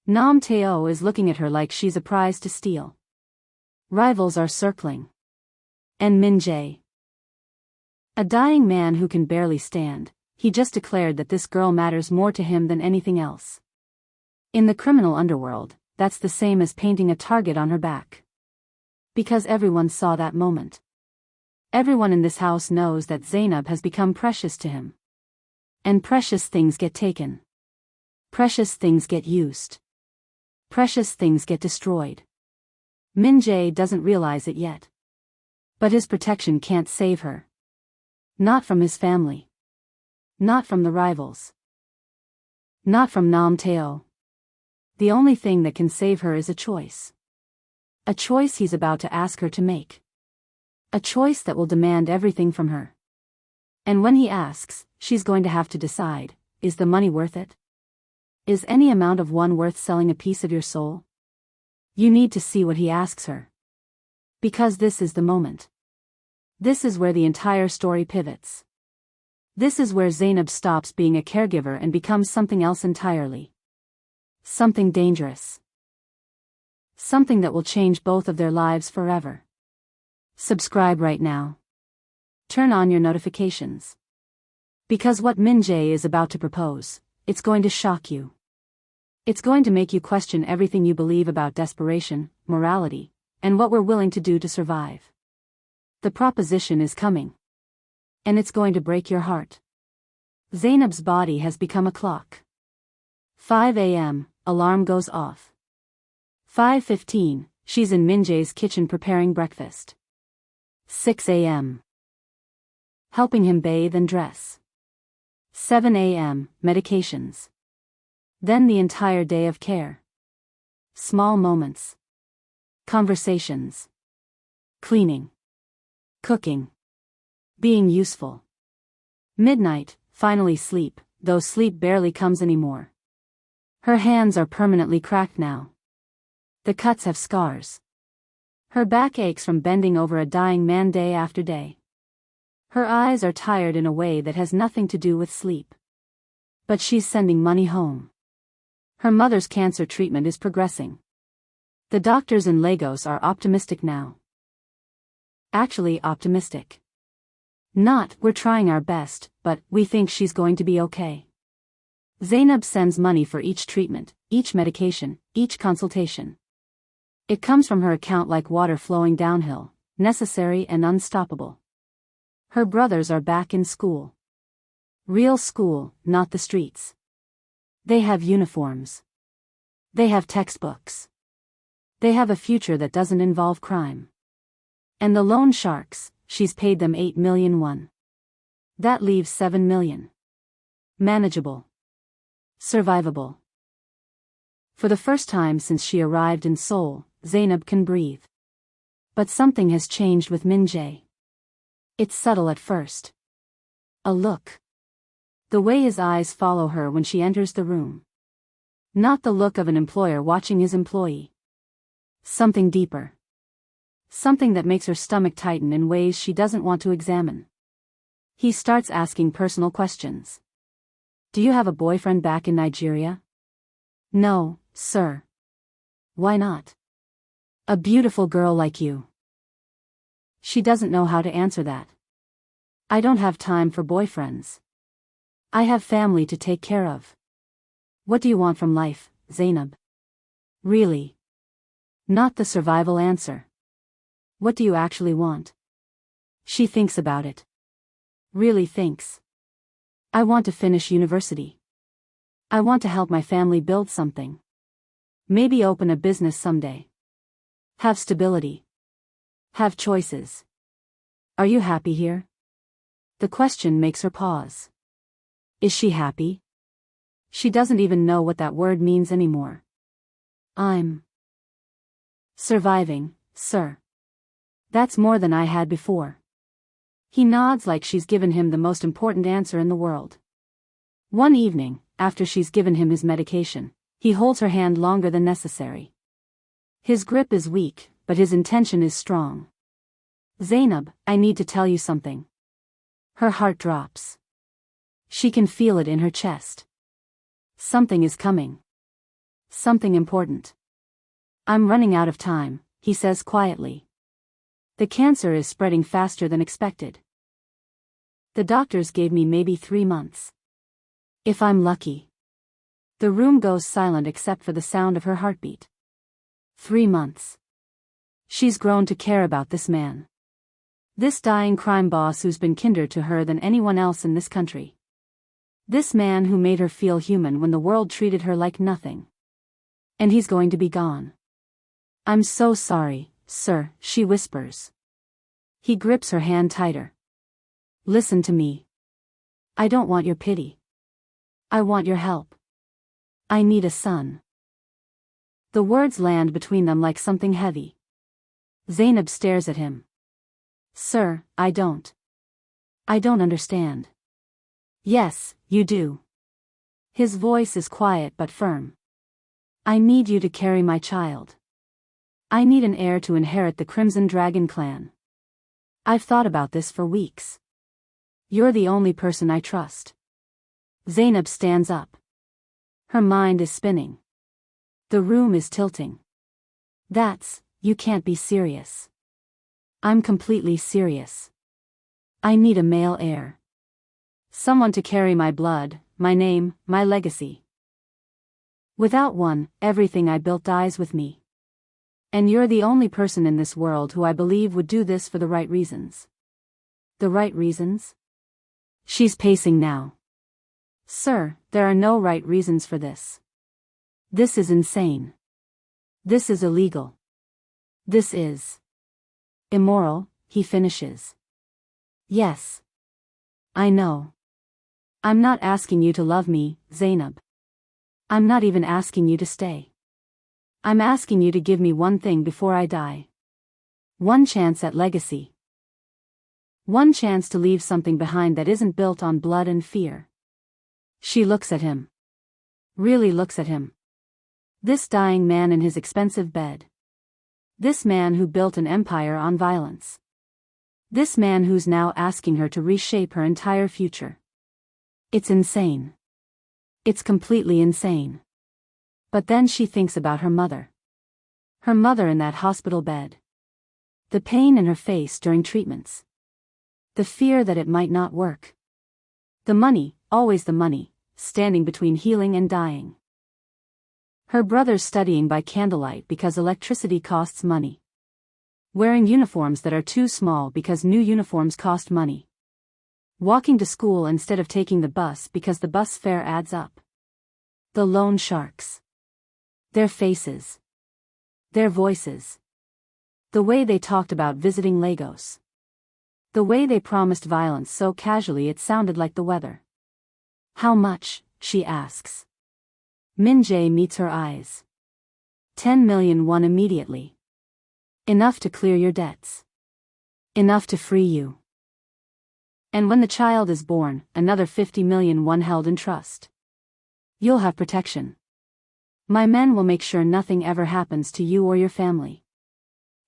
Speaker 1: Nam Teo is looking at her like she's a prize to steal. Rivals are circling. And Min-jae. A dying man who can barely stand, he just declared that this girl matters more to him than anything else. In the criminal underworld, that's the same as painting a target on her back. Because everyone saw that moment. Everyone in this house knows that Zainab has become precious to him. And precious things get taken. Precious things get used. Precious things get destroyed. Min-jae doesn't realize it yet. But his protection can't save her. Not from his family. Not from the rivals. Not from Nam Teo. The only thing that can save her is a choice. A choice he's about to ask her to make. A choice that will demand everything from her. And when he asks, she's going to have to decide, is the money worth it? Is any amount of one worth selling a piece of your soul? You need to see what he asks her. Because this is the moment. This is where the entire story pivots. This is where Zainab stops being a caregiver and becomes something else entirely. Something dangerous. Something that will change both of their lives forever. Subscribe right now. Turn on your notifications. Because what Min-jae is about to propose, it's going to shock you. It's going to make you question everything you believe about desperation, morality, and what we're willing to do to survive. The proposition is coming. And it's going to break your heart. Zainab's body has become a clock. 5 a.m., alarm goes off. 5:15, she's in Min-jae's kitchen preparing breakfast. 6 a.m. helping him bathe and dress. 7 a.m., medications. Then the entire day of care. Small moments. Conversations. Cleaning. Cooking. Being useful. Midnight, finally sleep, though sleep barely comes anymore. Her hands are permanently cracked now. The cuts have scars. Her back aches from bending over a dying man day after day. Her eyes are tired in a way that has nothing to do with sleep. But she's sending money home. Her mother's cancer treatment is progressing. The doctors in Lagos are optimistic now. Actually optimistic. Not, we're trying our best, but we think she's going to be okay. Zainab sends money for each treatment, each medication, each consultation. It comes from her account like water flowing downhill, necessary and unstoppable. Her brothers are back in school. Real school, not the streets. They have uniforms. They have textbooks. They have a future that doesn't involve crime. And the loan sharks, she's paid them 8 million won. That leaves 7 million. Manageable. Survivable. For the first time since she arrived in Seoul, Zainab can breathe. But something has changed with Min-jae. It's subtle at first. A look. The way his eyes follow her when she enters the room. Not the look of an employer watching his employee. Something deeper. Something that makes her stomach tighten in ways she doesn't want to examine. He starts asking personal questions. Do you have a boyfriend back in Nigeria? No, sir. Why not? A beautiful girl like you. She doesn't know how to answer that. I don't have time for boyfriends. I have family to take care of. What do you want from life, Zainab? Really? Not the survival answer. What do you actually want? She thinks about it. Really thinks. I want to finish university. I want to help my family build something. Maybe open a business someday. Have stability. Have choices. Are you happy here? The question makes her pause. Is she happy? She doesn't even know what that word means anymore. I'm surviving, sir. That's more than I had before. He nods like she's given him the most important answer in the world. One evening, after she's given him his medication, he holds her hand longer than necessary. His grip is weak, but his intention is strong. Zainab, I need to tell you something. Her heart drops. She can feel it in her chest. Something is coming. Something important. I'm running out of time, he says quietly. The cancer is spreading faster than expected. The doctors gave me maybe 3 months. If I'm lucky. The room goes silent except for the sound of her heartbeat. 3 months. She's grown to care about this man. This dying crime boss who's been kinder to her than anyone else in this country. This man who made her feel human when the world treated her like nothing. And he's going to be gone. I'm so sorry, sir, she whispers. He grips her hand tighter. Listen to me. I don't want your pity. I want your help. I need a son. The words land between them like something heavy. Zainab stares at him. Sir, I don't understand. Yes, you do. His voice is quiet but firm. I need you to carry my child. I need an heir to inherit the Crimson Dragon clan. I've thought about this for weeks. You're the only person I trust. Zainab stands up. Her mind is spinning. The room is tilting. You can't be serious. I'm completely serious. I need a male heir. Someone to carry my blood, my name, my legacy. Without one, everything I built dies with me. And you're the only person in this world who I believe would do this for the right reasons. The right reasons? She's pacing now. Sir, there are no right reasons for this. This is insane. This is illegal. This is immoral, he finishes. Yes. I know. I'm not asking you to love me, Zainab. I'm not even asking you to stay. I'm asking you to give me one thing before I die. One chance at legacy. One chance to leave something behind that isn't built on blood and fear. She looks at him. Really looks at him. This dying man in his expensive bed. This man who built an empire on violence. This man who's now asking her to reshape her entire future. It's insane. It's completely insane. But then she thinks about her mother. Her mother in that hospital bed. The pain in her face during treatments. The fear that it might not work. The money, always the money, standing between healing and dying. Her brother's studying by candlelight because electricity costs money. Wearing uniforms that are too small because new uniforms cost money. Walking to school instead of taking the bus because the bus fare adds up. The loan sharks. Their faces. Their voices. The way they talked about visiting Lagos. The way they promised violence so casually it sounded like the weather. How much, she asks. Min Jae meets her eyes. 10 million won immediately. Enough to clear your debts. Enough to free you. And when the child is born, another 50 million won held in trust. You'll have protection. My men will make sure nothing ever happens to you or your family.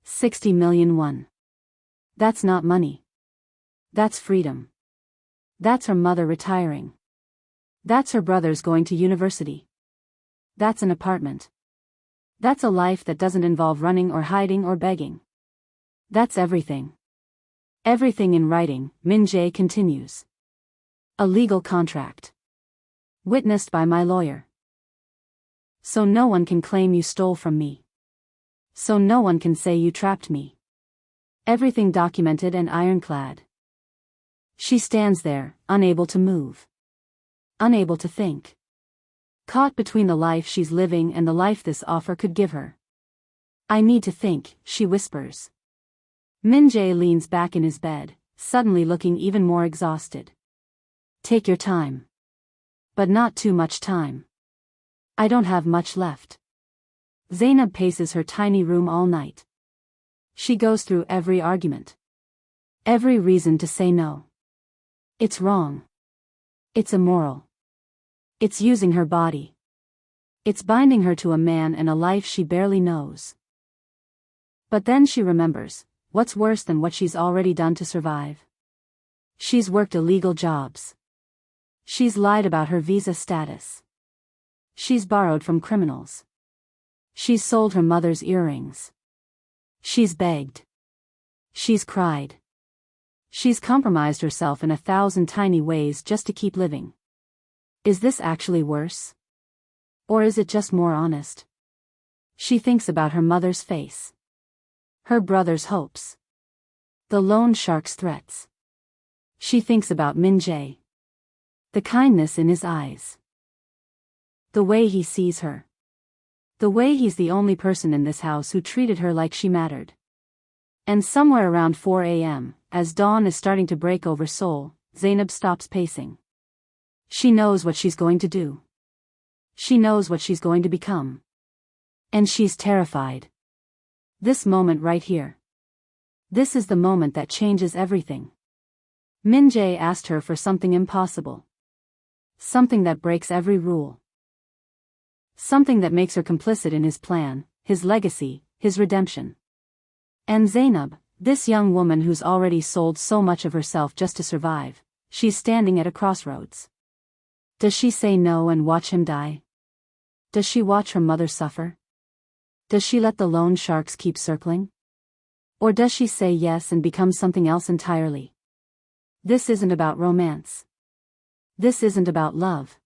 Speaker 1: 60 million won. That's not money. That's freedom. That's her mother retiring. That's her brothers going to university. That's an apartment. That's a life that doesn't involve running or hiding or begging. That's everything. Everything in writing, Min Jae continues. A legal contract. Witnessed by my lawyer. So no one can claim you stole from me. So no one can say you trapped me. Everything documented and ironclad. She stands there, unable to move. Unable to think. Caught between the life she's living and the life this offer could give her. I need to think, she whispers. Min Jae leans back in his bed, suddenly looking even more exhausted. Take your time. But not too much time. I don't have much left. Zainab paces her tiny room all night. She goes through every argument. Every reason to say no. It's wrong. It's immoral. It's using her body. It's binding her to a man and a life she barely knows. But then she remembers, what's worse than what she's already done to survive? She's worked illegal jobs. She's lied about her visa status. She's borrowed from criminals. She's sold her mother's earrings. She's begged. She's cried. She's compromised herself in 1,000 tiny ways just to keep living. Is this actually worse? Or is it just more honest? She thinks about her mother's face. Her brother's hopes. The loan shark's threats. She thinks about Min Jae. The kindness in his eyes. The way he sees her. The way he's the only person in this house who treated her like she mattered. And somewhere around 4 a.m., as dawn is starting to break over Seoul, Zainab stops pacing. She knows what she's going to do. She knows what she's going to become. And she's terrified. This moment right here. This is the moment that changes everything. Min Jae asked her for something impossible. Something that breaks every rule. Something that makes her complicit in his plan, his legacy, his redemption. And Zainab, this young woman who's already sold so much of herself just to survive, she's standing at a crossroads. Does she say no and watch him die? Does she watch her mother suffer? Does she let the loan sharks keep circling? Or does she say yes and become something else entirely? This isn't about romance. This isn't about love.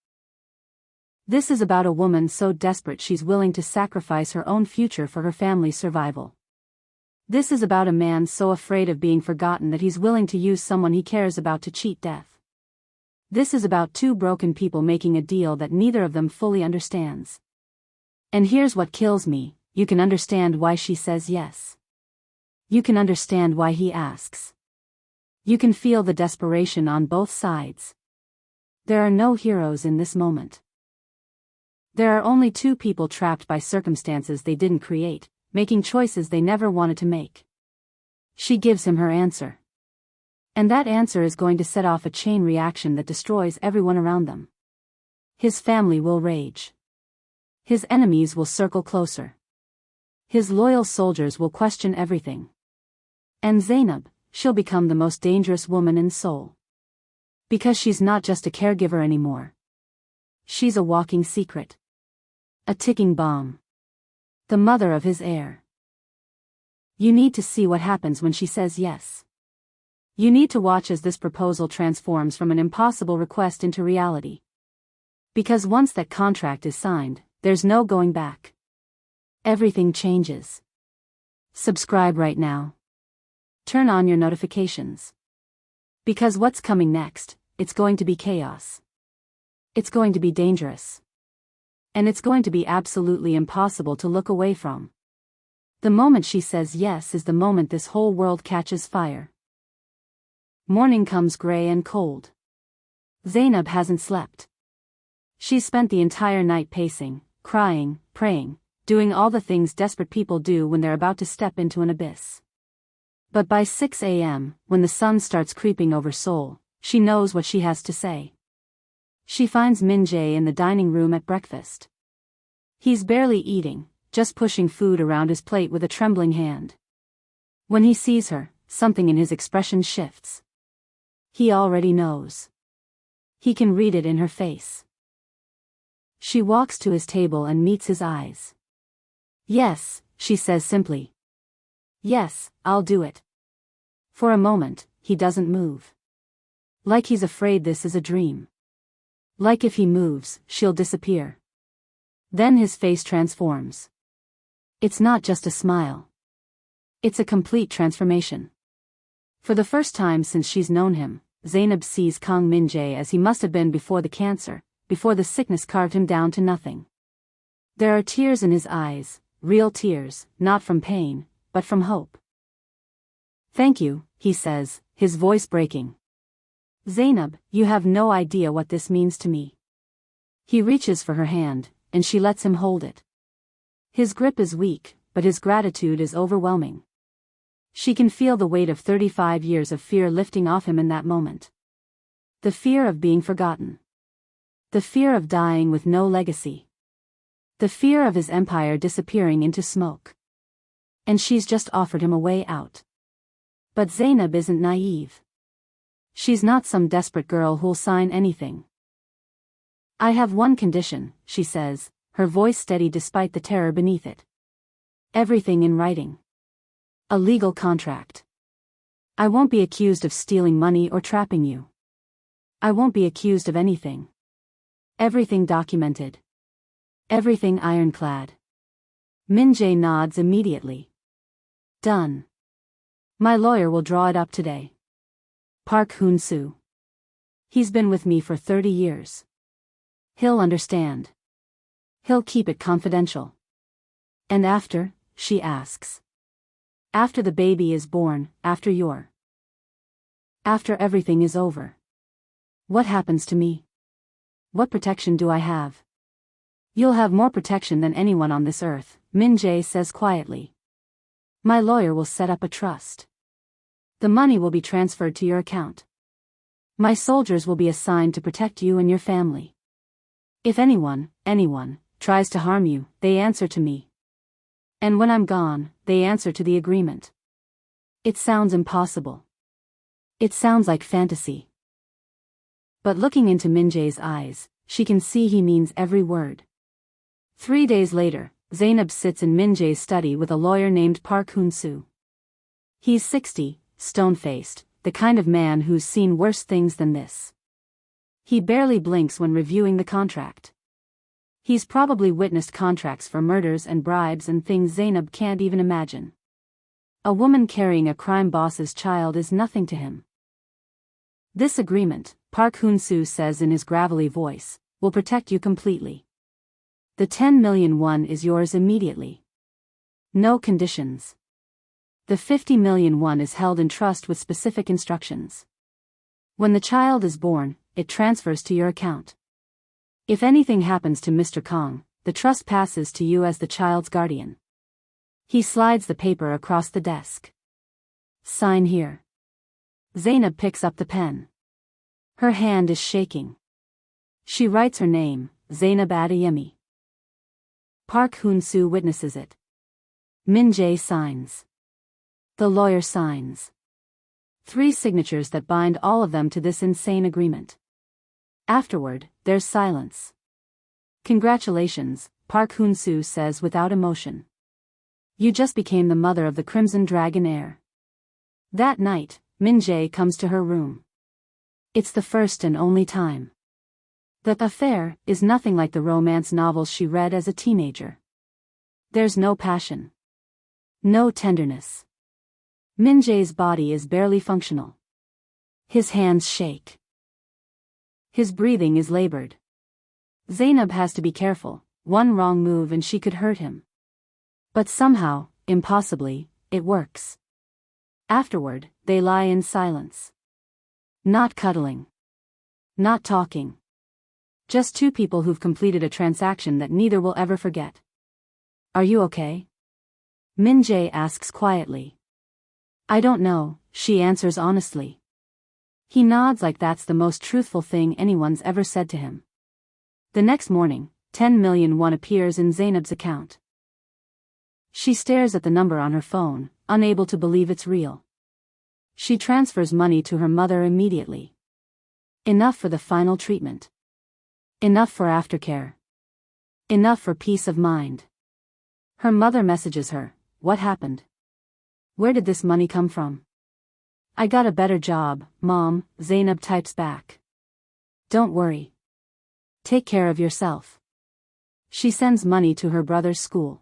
Speaker 1: This is about a woman so desperate she's willing to sacrifice her own future for her family's survival. This is about a man so afraid of being forgotten that he's willing to use someone he cares about to cheat death. This is about two broken people making a deal that neither of them fully understands. And here's what kills me, you can understand why she says yes. You can understand why he asks. You can feel the desperation on both sides. There are no heroes in this moment. There are only two people trapped by circumstances they didn't create, making choices they never wanted to make. She gives him her answer. And that answer is going to set off a chain reaction that destroys everyone around them. His family will rage. His enemies will circle closer. His loyal soldiers will question everything. And Zainab, she'll become the most dangerous woman in Seoul. Because she's not just a caregiver anymore. She's a walking secret. A ticking bomb. The mother of his heir. You need to see what happens when she says yes. You need to watch as this proposal transforms from an impossible request into reality. Because once that contract is signed, there's no going back. Everything changes. Subscribe right now. Turn on your notifications. Because what's coming next, it's going to be chaos. It's going to be dangerous. And it's going to be absolutely impossible to look away from. The moment she says yes is the moment this whole world catches fire. Morning comes gray and cold. Zainab hasn't slept. She's spent the entire night pacing, crying, praying, doing all the things desperate people do when they're about to step into an abyss. But by 6 a.m., when the sun starts creeping over Seoul, she knows what she has to say. She finds Min Jae in the dining room at breakfast. He's barely eating, just pushing food around his plate with a trembling hand. When he sees her, something in his expression shifts. He already knows. He can read it in her face. She walks to his table and meets his eyes. Yes, she says simply. Yes, I'll do it. For a moment, he doesn't move. Like he's afraid this is a dream. Like if he moves, she'll disappear. Then his face transforms. It's not just a smile. It's a complete transformation. For the first time since she's known him, Zainab sees Kang Min-jae as he must have been before the cancer, before the sickness carved him down to nothing. There are tears in his eyes, real tears, not from pain, but from hope. "Thank you," he says, his voice breaking. "Zainab, you have no idea what this means to me." He reaches for her hand, and she lets him hold it. His grip is weak, but his gratitude is overwhelming. She can feel the weight of 35 years of fear lifting off him in that moment. The fear of being forgotten. The fear of dying with no legacy. The fear of his empire disappearing into smoke. And she's just offered him a way out. But Zainab isn't naive. She's not some desperate girl who'll sign anything. "I have one condition," she says, her voice steady despite the terror beneath it. "Everything in writing. A legal contract. I won't be accused of stealing money or trapping you. I won't be accused of anything. Everything documented. Everything ironclad." Min-jae nods immediately. "Done. My lawyer will draw it up today. Park Hoon-soo. He's been with me for 30 years. He'll understand. He'll keep it confidential." "And after?" she asks. "After the baby is born, after everything is over. What happens to me? What protection do I have?" "You'll have more protection than anyone on this earth," Min-jae says quietly. "My lawyer will set up a trust. The money will be transferred to your account. My soldiers will be assigned to protect you and your family. If anyone tries to harm you, they answer to me. And when I'm gone, they answer to the agreement." It sounds impossible. It sounds like fantasy. But looking into Min-jae's eyes, she can see he means every word. 3 days later, Zainab sits in Min-jae's study with a lawyer named Park Hoon-soo. He's 60, stone-faced, the kind of man who's seen worse things than this. He barely blinks when reviewing the contract. He's probably witnessed contracts for murders and bribes and things Zainab can't even imagine. A woman carrying a crime boss's child is nothing to him. "This agreement," Park Hoon-soo says in his gravelly voice, "will protect you completely. The 10 million won is yours immediately. No conditions. The 50 million won is held in trust with specific instructions. When the child is born, it transfers to your account. If anything happens to Mr. Kang, the trust passes to you as the child's guardian." He slides the paper across the desk. "Sign here." Zainab picks up the pen. Her hand is shaking. She writes her name, Zainab Adeyemi. Park Hoon-soo witnesses it. Min-jae signs. The lawyer signs. 3 signatures that bind all of them to this insane agreement. Afterward, there's silence. "Congratulations," Park Hoon-soo says without emotion. "You just became the mother of the Crimson Dragon heir." That night, Min-jae comes to her room. It's the first and only time. The affair is nothing like the romance novels she read as a teenager. There's no passion. No tenderness. Min-jae's body is barely functional. His hands shake. His breathing is labored. Zainab has to be careful. One wrong move and she could hurt him. But somehow, impossibly, it works. Afterward, they lie in silence. Not cuddling. Not talking. Just 2 people who've completed a transaction that neither will ever forget. "Are you okay?" Min-jae asks quietly. "I don't know," she answers honestly. He nods like that's the most truthful thing anyone's ever said to him. The next morning, 10 million won appears in Zainab's account. She stares at the number on her phone, unable to believe it's real. She transfers money to her mother immediately. Enough for the final treatment. Enough for aftercare. Enough for peace of mind. Her mother messages her, "What happened? Where did this money come from?" I got a better job, Mom, Zainab types back. Don't worry. Take care of yourself. She sends money to her brother's school.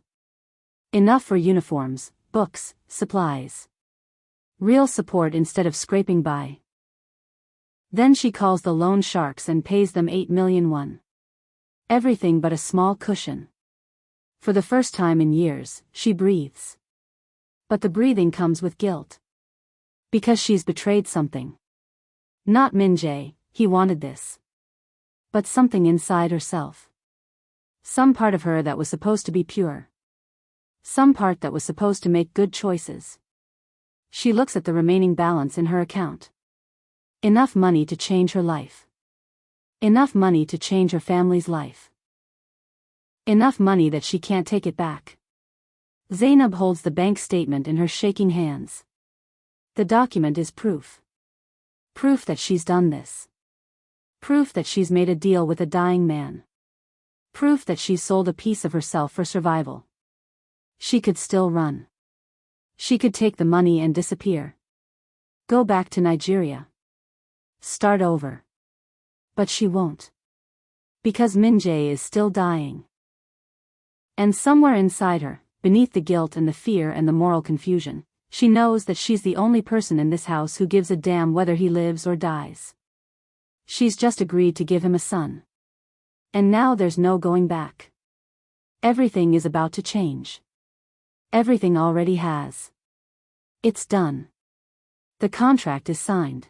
Speaker 1: Enough for uniforms, books, supplies. Real support instead of scraping by. Then she calls the loan sharks and pays them 8 million won. Everything but a small cushion. For the first time in years, she breathes. But the breathing comes with guilt. Because she's betrayed something. Not Min-jae, he wanted this. But something inside herself. Some part of her that was supposed to be pure. Some part that was supposed to make good choices. She looks at the remaining balance in her account. Enough money to change her life. Enough money to change her family's life. Enough money that she can't take it back. Zainab holds the bank statement in her shaking hands. The document is proof. Proof that she's done this. Proof that she's made a deal with a dying man. Proof that she's sold a piece of herself for survival. She could still run. She could take the money and disappear. Go back to Nigeria. Start over. But she won't. Because Min-jae is still dying. And somewhere inside her, beneath the guilt and the fear and the moral confusion, she knows that she's the only person in this house who gives a damn whether he lives or dies. She's just agreed to give him a son. And now there's no going back. Everything is about to change. Everything already has. It's done. The contract is signed.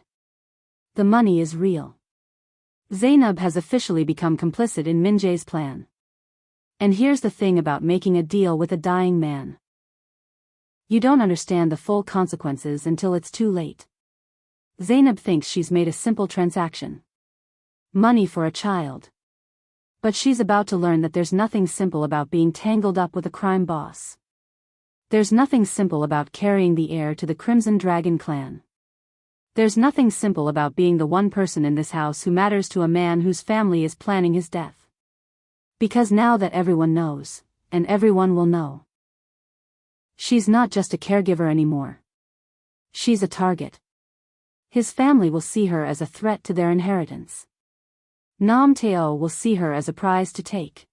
Speaker 1: The money is real. Zainab has officially become complicit in Min-jae's plan. And here's the thing about making a deal with a dying man. You don't understand the full consequences until it's too late. Zainab thinks she's made a simple transaction. Money for a child. But she's about to learn that there's nothing simple about being tangled up with a crime boss. There's nothing simple about carrying the heir to the Crimson Dragon clan. There's nothing simple about being the one person in this house who matters to a man whose family is planning his death. Because now that everyone knows, and everyone will know. She's not just a caregiver anymore. She's a target. His family will see her as a threat to their inheritance. Nam Teo will see her as a prize to take.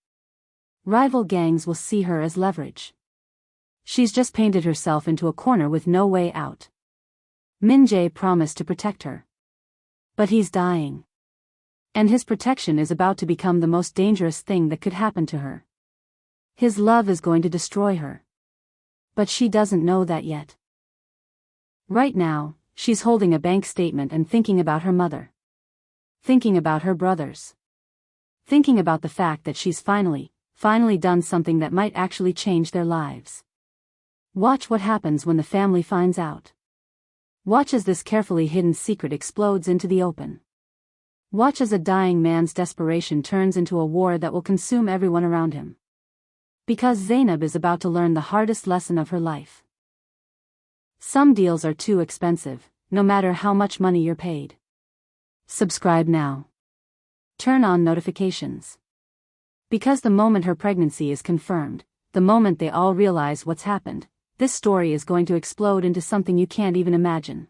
Speaker 1: Rival gangs will see her as leverage. She's just painted herself into a corner with no way out. Min-jae promised to protect her. But he's dying. And his protection is about to become the most dangerous thing that could happen to her. His love is going to destroy her. But she doesn't know that yet. Right now, she's holding a bank statement and thinking about her mother. Thinking about her brothers. Thinking about the fact that she's finally done something that might actually change their lives. Watch what happens when the family finds out. Watch as this carefully hidden secret explodes into the open. Watch as a dying man's desperation turns into a war that will consume everyone around him. Because Zainab is about to learn the hardest lesson of her life. Some deals are too expensive, no matter how much money you're paid. Subscribe now. Turn on notifications. Because the moment her pregnancy is confirmed, the moment they all realize what's happened, this story is going to explode into something you can't even imagine.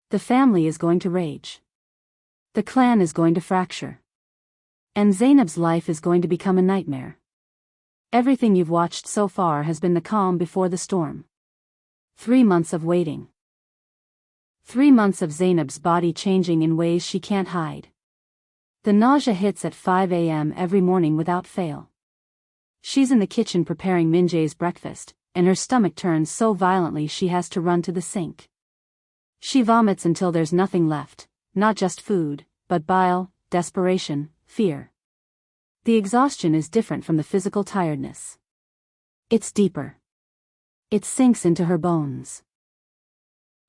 Speaker 1: The family is going to rage. The clan is going to fracture. And Zainab's life is going to become a nightmare. Everything you've watched so far has been the calm before the storm. 3 months of waiting. 3 months of Zainab's body changing in ways she can't hide. The nausea hits at 5 a.m. every morning without fail. She's in the kitchen preparing Min-jae's breakfast, and her stomach turns so violently she has to run to the sink. She vomits until there's nothing left, not just food, but bile, desperation, fear. The exhaustion is different from the physical tiredness. It's deeper. It sinks into her bones.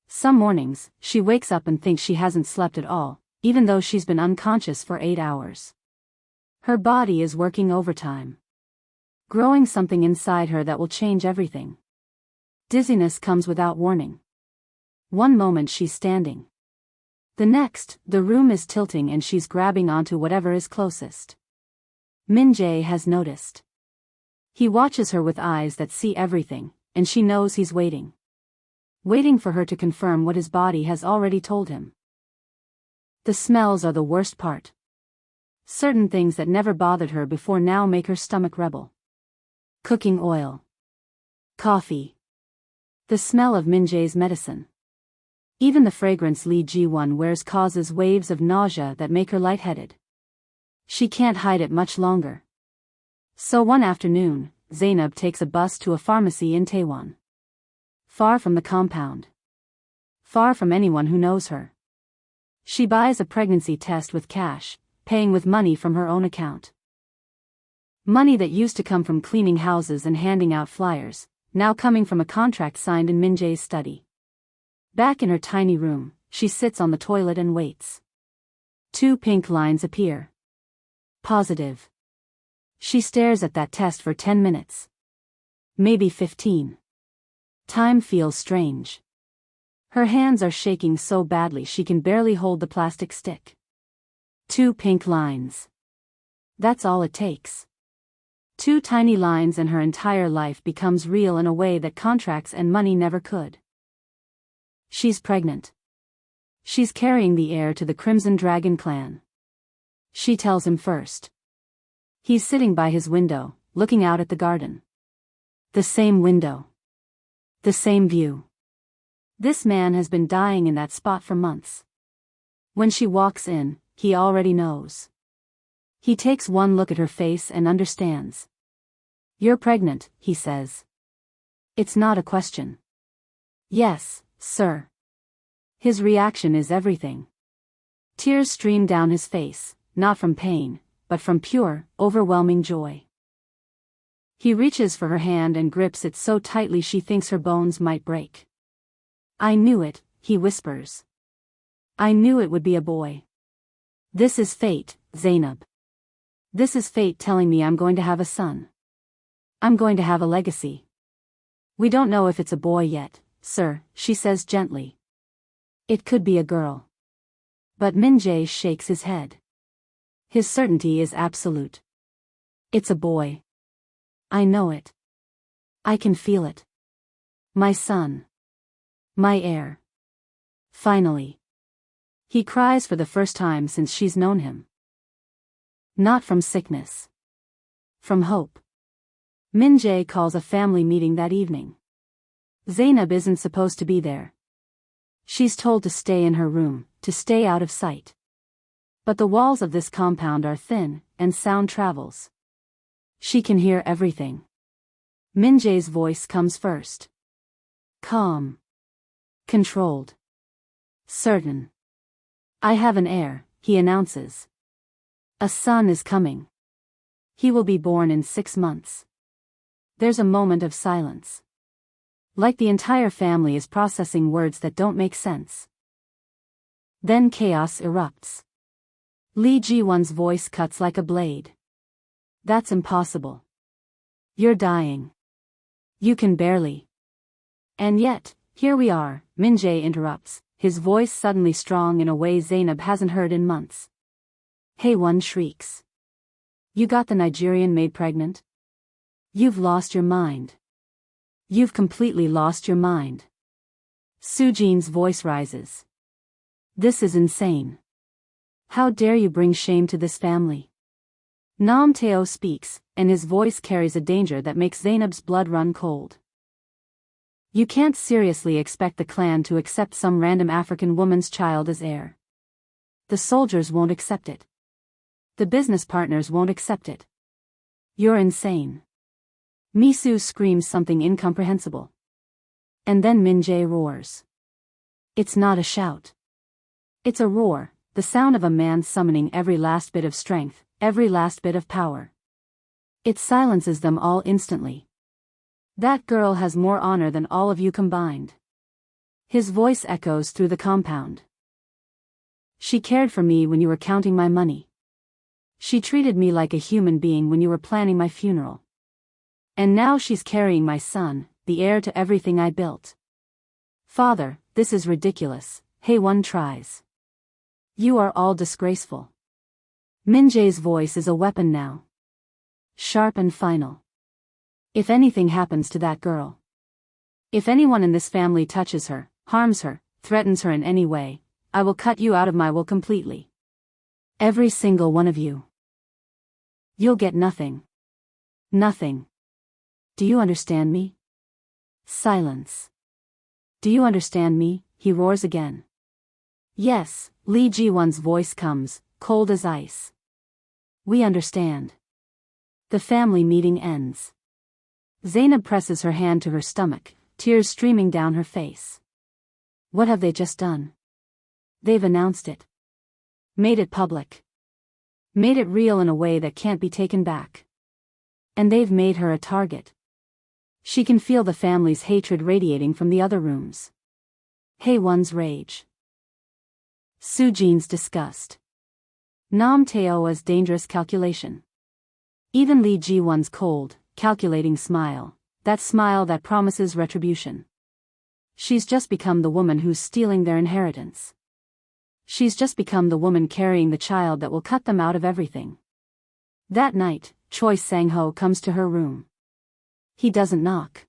Speaker 1: Some mornings, she wakes up and thinks she hasn't slept at all, even though she's been unconscious for 8 hours. Her body is working overtime. Growing something inside her that will change everything. Dizziness comes without warning. One moment she's standing. The next, the room is tilting and she's grabbing onto whatever is closest. Min-jae has noticed. He watches her with eyes that see everything, and she knows he's waiting. waiting for her to confirm what his body has already told him. The smells are the worst part. Certain things that never bothered her before now make her stomach rebel. Cooking oil. Coffee. The smell of Min-jae's medicine. Even the fragrance Lee Ji-won wears causes waves of nausea that make her lightheaded. She can't hide it much longer. So one afternoon, Zainab takes a bus to a pharmacy in Taewon. Far from the compound. Far from anyone who knows her. She buys a pregnancy test with cash, paying with money from her own account. Money that used to come from cleaning houses and handing out flyers, now coming from a contract signed in Min-jae's study. Back in her tiny room, she sits on the toilet and waits. 2 pink lines appear. Positive. She stares at that test for 10 minutes. Maybe 15. Time feels strange. Her hands are shaking so badly she can barely hold the plastic stick. 2 pink lines. That's all it takes. 2 tiny lines and her entire life becomes real in a way that contracts and money never could. She's pregnant. She's carrying the heir to the Crimson Dragon clan. She tells him first. He's sitting by his window, looking out at the garden. The same window. The same view. This man has been dying in that spot for months. When she walks in, he already knows. He takes one look at her face and understands. You're pregnant, he says. It's not a question. Yes, sir. His reaction is everything. Tears stream down his face, not from pain, but from pure, overwhelming joy. He reaches for her hand and grips it so tightly she thinks her bones might break. I knew it, he whispers. I knew it would be a boy. This is fate, Zainab. This is fate telling me I'm going to have a son. I'm going to have a legacy. We don't know if it's a boy yet, sir, she says gently. It could be a girl. But Min-jae shakes his head. His certainty is absolute. It's a boy. I know it. I can feel it. My son. My heir. Finally. He cries for the first time since she's known him. Not from sickness. From hope. Min-jae calls a family meeting that evening. Zainab isn't supposed to be there. She's told to stay in her room, to stay out of sight. But the walls of this compound are thin, and sound travels. She can hear everything. Min-jae's voice comes first. Calm. Controlled. Certain. I have an heir, he announces. A son is coming. He will be born in 6 months. There's a moment of silence. Like the entire family is processing words that don't make sense. Then chaos erupts. Lee Ji-won's voice cuts like a blade. That's impossible. You're dying. You can barely. And yet, here we are, Min-jae interrupts, his voice suddenly strong in a way Zainab hasn't heard in months. Hae-won shrieks. You got the Nigerian maid pregnant? You've lost your mind. You've completely lost your mind. Soo-jin's voice rises. This is insane. How dare you bring shame to this family? Nam Teo speaks, and his voice carries a danger that makes Zainab's blood run cold. You can't seriously expect the clan to accept some random African woman's child as heir. The soldiers won't accept it. The business partners won't accept it. You're insane. Misu screams something incomprehensible. And then Min-jae roars. It's not a shout. It's a roar, the sound of a man summoning every last bit of strength, every last bit of power. It silences them all instantly. That girl has more honor than all of you combined. His voice echoes through the compound. She cared for me when you were counting my money. She treated me like a human being when you were planning my funeral. And now she's carrying my son, the heir to everything I built. Father, this is ridiculous, Hae-won tries. You are all disgraceful. Min-jae's voice is a weapon now. Sharp and final. If anything happens to that girl. If anyone in this family touches her, harms her, threatens her in any way, I will cut you out of my will completely. Every single one of you. You'll get nothing. Nothing. Do you understand me? Silence. Do you understand me? He roars again. Yes, Lee Ji-won's voice comes, cold as ice. We understand. The family meeting ends. Zainab presses her hand to her stomach, tears streaming down her face. What have they just done? They've announced it. Made it public. Made it real in a way that can't be taken back. And they've made her a target. She can feel the family's hatred radiating from the other rooms. Haewon's rage. Sujin's disgust. Nam Taeo's dangerous calculation. Even Lee Ji-won's cold, calculating smile, that smile that promises retribution. She's just become the woman who's stealing their inheritance. She's just become the woman carrying the child that will cut them out of everything. That night, Choi Sang-ho comes to her room. He doesn't knock.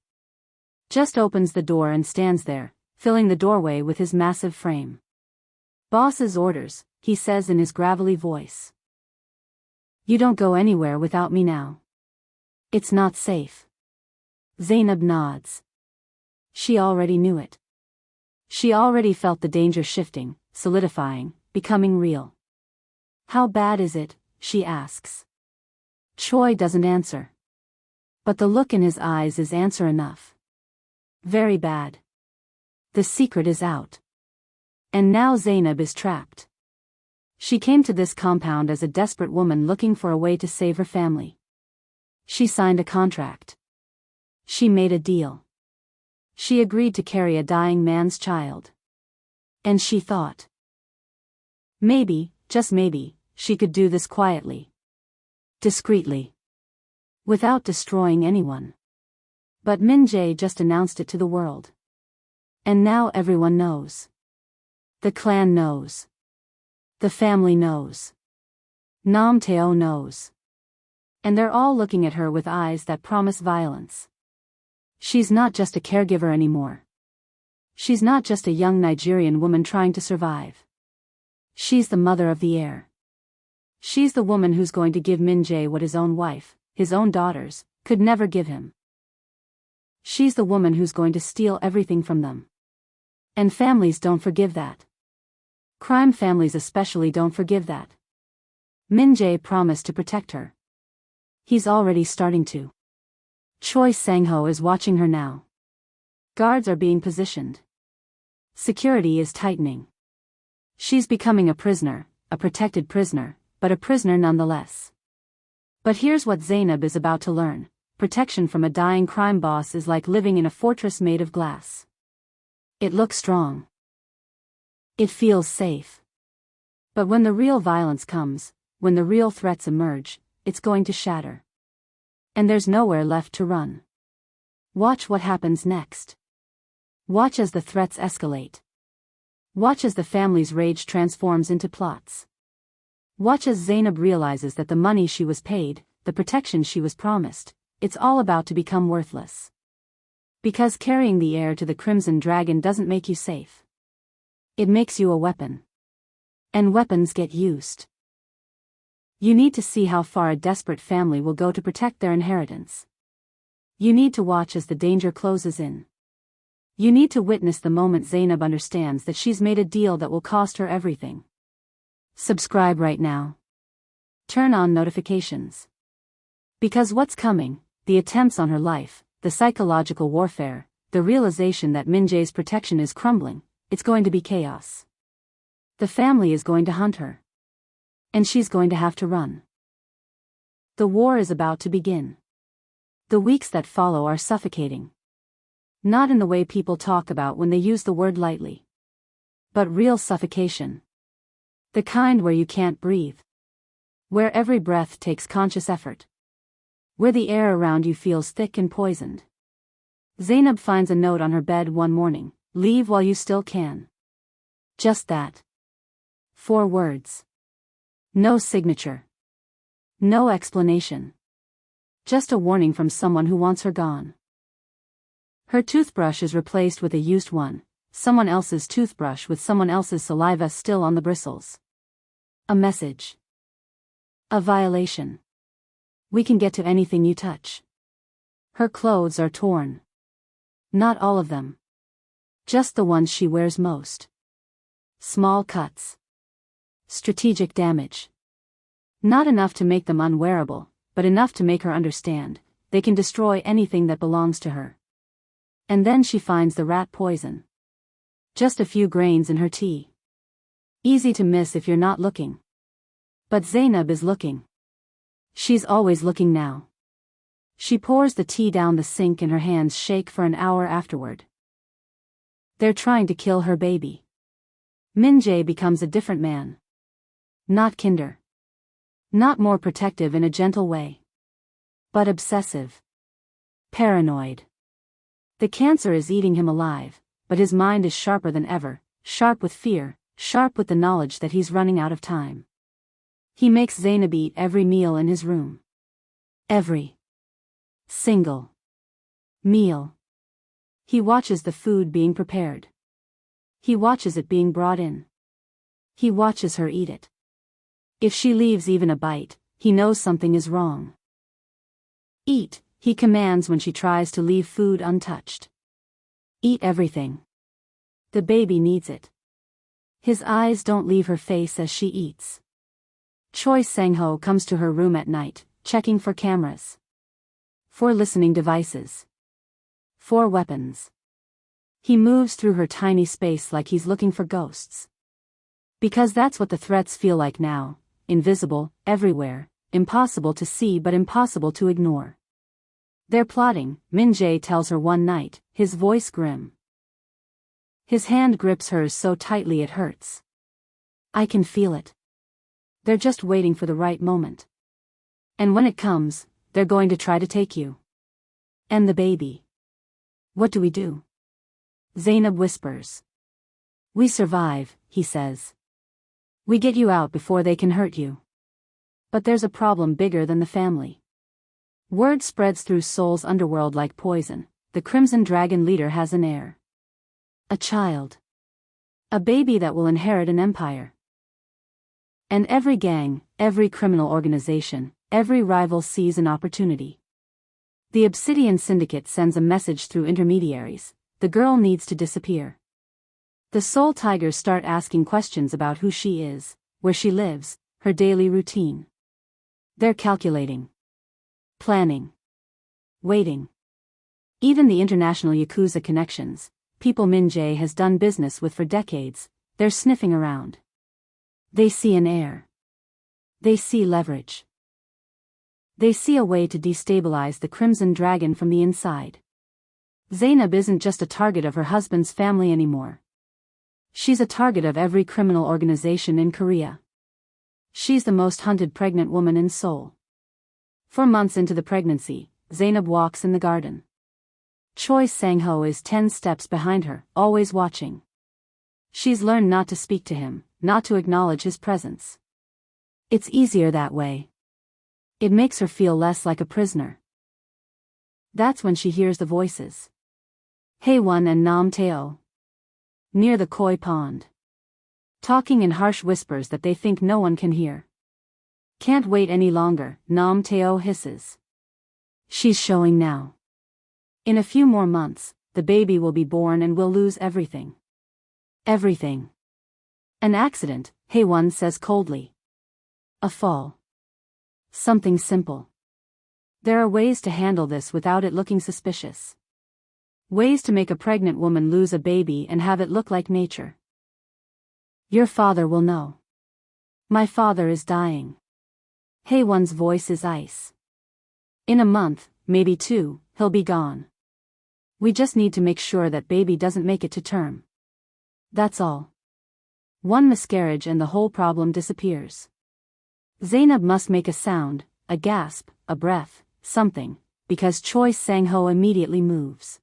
Speaker 1: Just opens the door and stands there, filling the doorway with his massive frame. Boss's orders, he says in his gravelly voice. You don't go anywhere without me now. It's not safe. Zainab nods. She already knew it. She already felt the danger shifting, solidifying, becoming real. How bad is it? She asks. Choi doesn't answer. But the look in his eyes is answer enough. Very bad. The secret is out. And now Zainab is trapped. She came to this compound as a desperate woman looking for a way to save her family. She signed a contract. She made a deal. She agreed to carry a dying man's child. And she thought. Maybe, just maybe, she could do this quietly. Discreetly. Without destroying anyone. But Min-jae just announced it to the world. And now everyone knows. The clan knows. The family knows. Nam Taeo knows. And they're all looking at her with eyes that promise violence. She's not just a caregiver anymore. She's not just a young Nigerian woman trying to survive. She's the mother of the heir. She's the woman who's going to give Min-jae what his own wife, his own daughters, could never give him. She's the woman who's going to steal everything from them. And families don't forgive that. Crime families especially don't forgive that. Min-jae promised to protect her. He's already starting to. Choi Sang-ho is watching her now. Guards are being positioned. Security is tightening. She's becoming a prisoner, a protected prisoner, but a prisoner nonetheless. But here's what Zainab is about to learn. Protection from a dying crime boss is like living in a fortress made of glass. It looks strong. It feels safe. But when the real violence comes, when the real threats emerge, it's going to shatter. And there's nowhere left to run. Watch what happens next. Watch as the threats escalate. Watch as the family's rage transforms into plots. Watch as Zainab realizes that the money she was paid, the protection she was promised, it's all about to become worthless. Because carrying the heir to the Crimson Dragon doesn't make you safe. It makes you a weapon. And weapons get used. You need to see how far a desperate family will go to protect their inheritance. You need to watch as the danger closes in. You need to witness the moment Zainab understands that she's made a deal that will cost her everything. Subscribe right now. Turn on notifications. Because what's coming, the attempts on her life, the psychological warfare, the realization that Min-jae's protection is crumbling, it's going to be chaos. The family is going to hunt her. And she's going to have to run. The war is about to begin. The weeks that follow are suffocating. Not in the way people talk about when they use the word lightly. But real suffocation. The kind where you can't breathe. Where every breath takes conscious effort. Where the air around you feels thick and poisoned. Zainab finds a note on her bed one morning. Leave while you still can. Just that. 4 words. No signature. No explanation. Just a warning from someone who wants her gone. Her toothbrush is replaced with a used one, someone else's toothbrush with someone else's saliva still on the bristles. A message. A violation. We can get to anything you touch. Her clothes are torn. Not all of them. Just the ones she wears most. Small cuts. Strategic damage. Not enough to make them unwearable, but enough to make her understand they can destroy anything that belongs to her. And then she finds the rat poison. Just a few grains in her tea. Easy to miss if you're not looking. But Zainab is looking. She's always looking now. She pours the tea down the sink and her hands shake for an hour afterward. They're trying to kill her baby. Min-jae becomes a different man. Not kinder. Not more protective in a gentle way. But obsessive. Paranoid. The cancer is eating him alive, but his mind is sharper than ever, sharp with fear, sharp with the knowledge that he's running out of time. He makes Zainab eat every meal in his room. Every single meal. He watches the food being prepared. He watches it being brought in. He watches her eat it. If she leaves even a bite, he knows something is wrong. Eat, he commands when she tries to leave food untouched. Eat everything. The baby needs it. His eyes don't leave her face as she eats. Choi Sang-ho comes to her room at night, checking for cameras. For listening devices. For weapons. He moves through her tiny space like he's looking for ghosts. Because that's what the threats feel like now, invisible, everywhere, impossible to see but impossible to ignore. They're plotting, Min-jae tells her one night, his voice grim. His hand grips hers so tightly it hurts. I can feel it. They're just waiting for the right moment. And when it comes, they're going to try to take you. And the baby. What do we do? Zainab whispers. We survive, he says. We get you out before they can hurt you. But there's a problem bigger than the family. Word spreads through Seoul's underworld like poison. The Crimson Dragon leader has an heir. A child. A baby that will inherit an empire. And every gang, every criminal organization, every rival sees an opportunity. The Obsidian Syndicate sends a message through intermediaries. The girl needs to disappear. The Seoul Tigers start asking questions about who she is, where she lives, her daily routine. They're calculating. Planning. Waiting. Even the international Yakuza connections, people Min-jae has done business with for decades, they're sniffing around. They see an heir. They see leverage. They see a way to destabilize the Crimson Dragon from the inside. Zainab isn't just a target of her husband's family anymore. She's a target of every criminal organization in Korea. She's the most hunted pregnant woman in Seoul. 4 months into the pregnancy, Zainab walks in the garden. Choi Sang-ho is 10 steps behind her, always watching. She's learned not to speak to him, not to acknowledge his presence. It's easier that way. It makes her feel less like a prisoner. That's when she hears the voices. Haewon and Nam Tae-oh. Near the koi pond. Talking in harsh whispers that they think no one can hear. Can't wait any longer, Nam Tae-oh hisses. She's showing now. In a few more months, the baby will be born and we'll lose everything. Everything. An accident, Haewon says coldly. A fall. Something simple. There are ways to handle this without it looking suspicious. Ways to make a pregnant woman lose a baby and have it look like nature. Your father will know. My father is dying. Haewon's voice is ice. In a month, maybe 2, he'll be gone. We just need to make sure that baby doesn't make it to term. That's all. One miscarriage and the whole problem disappears. Zainab must make a sound, a gasp, a breath, something, because Choi Sang-ho immediately moves.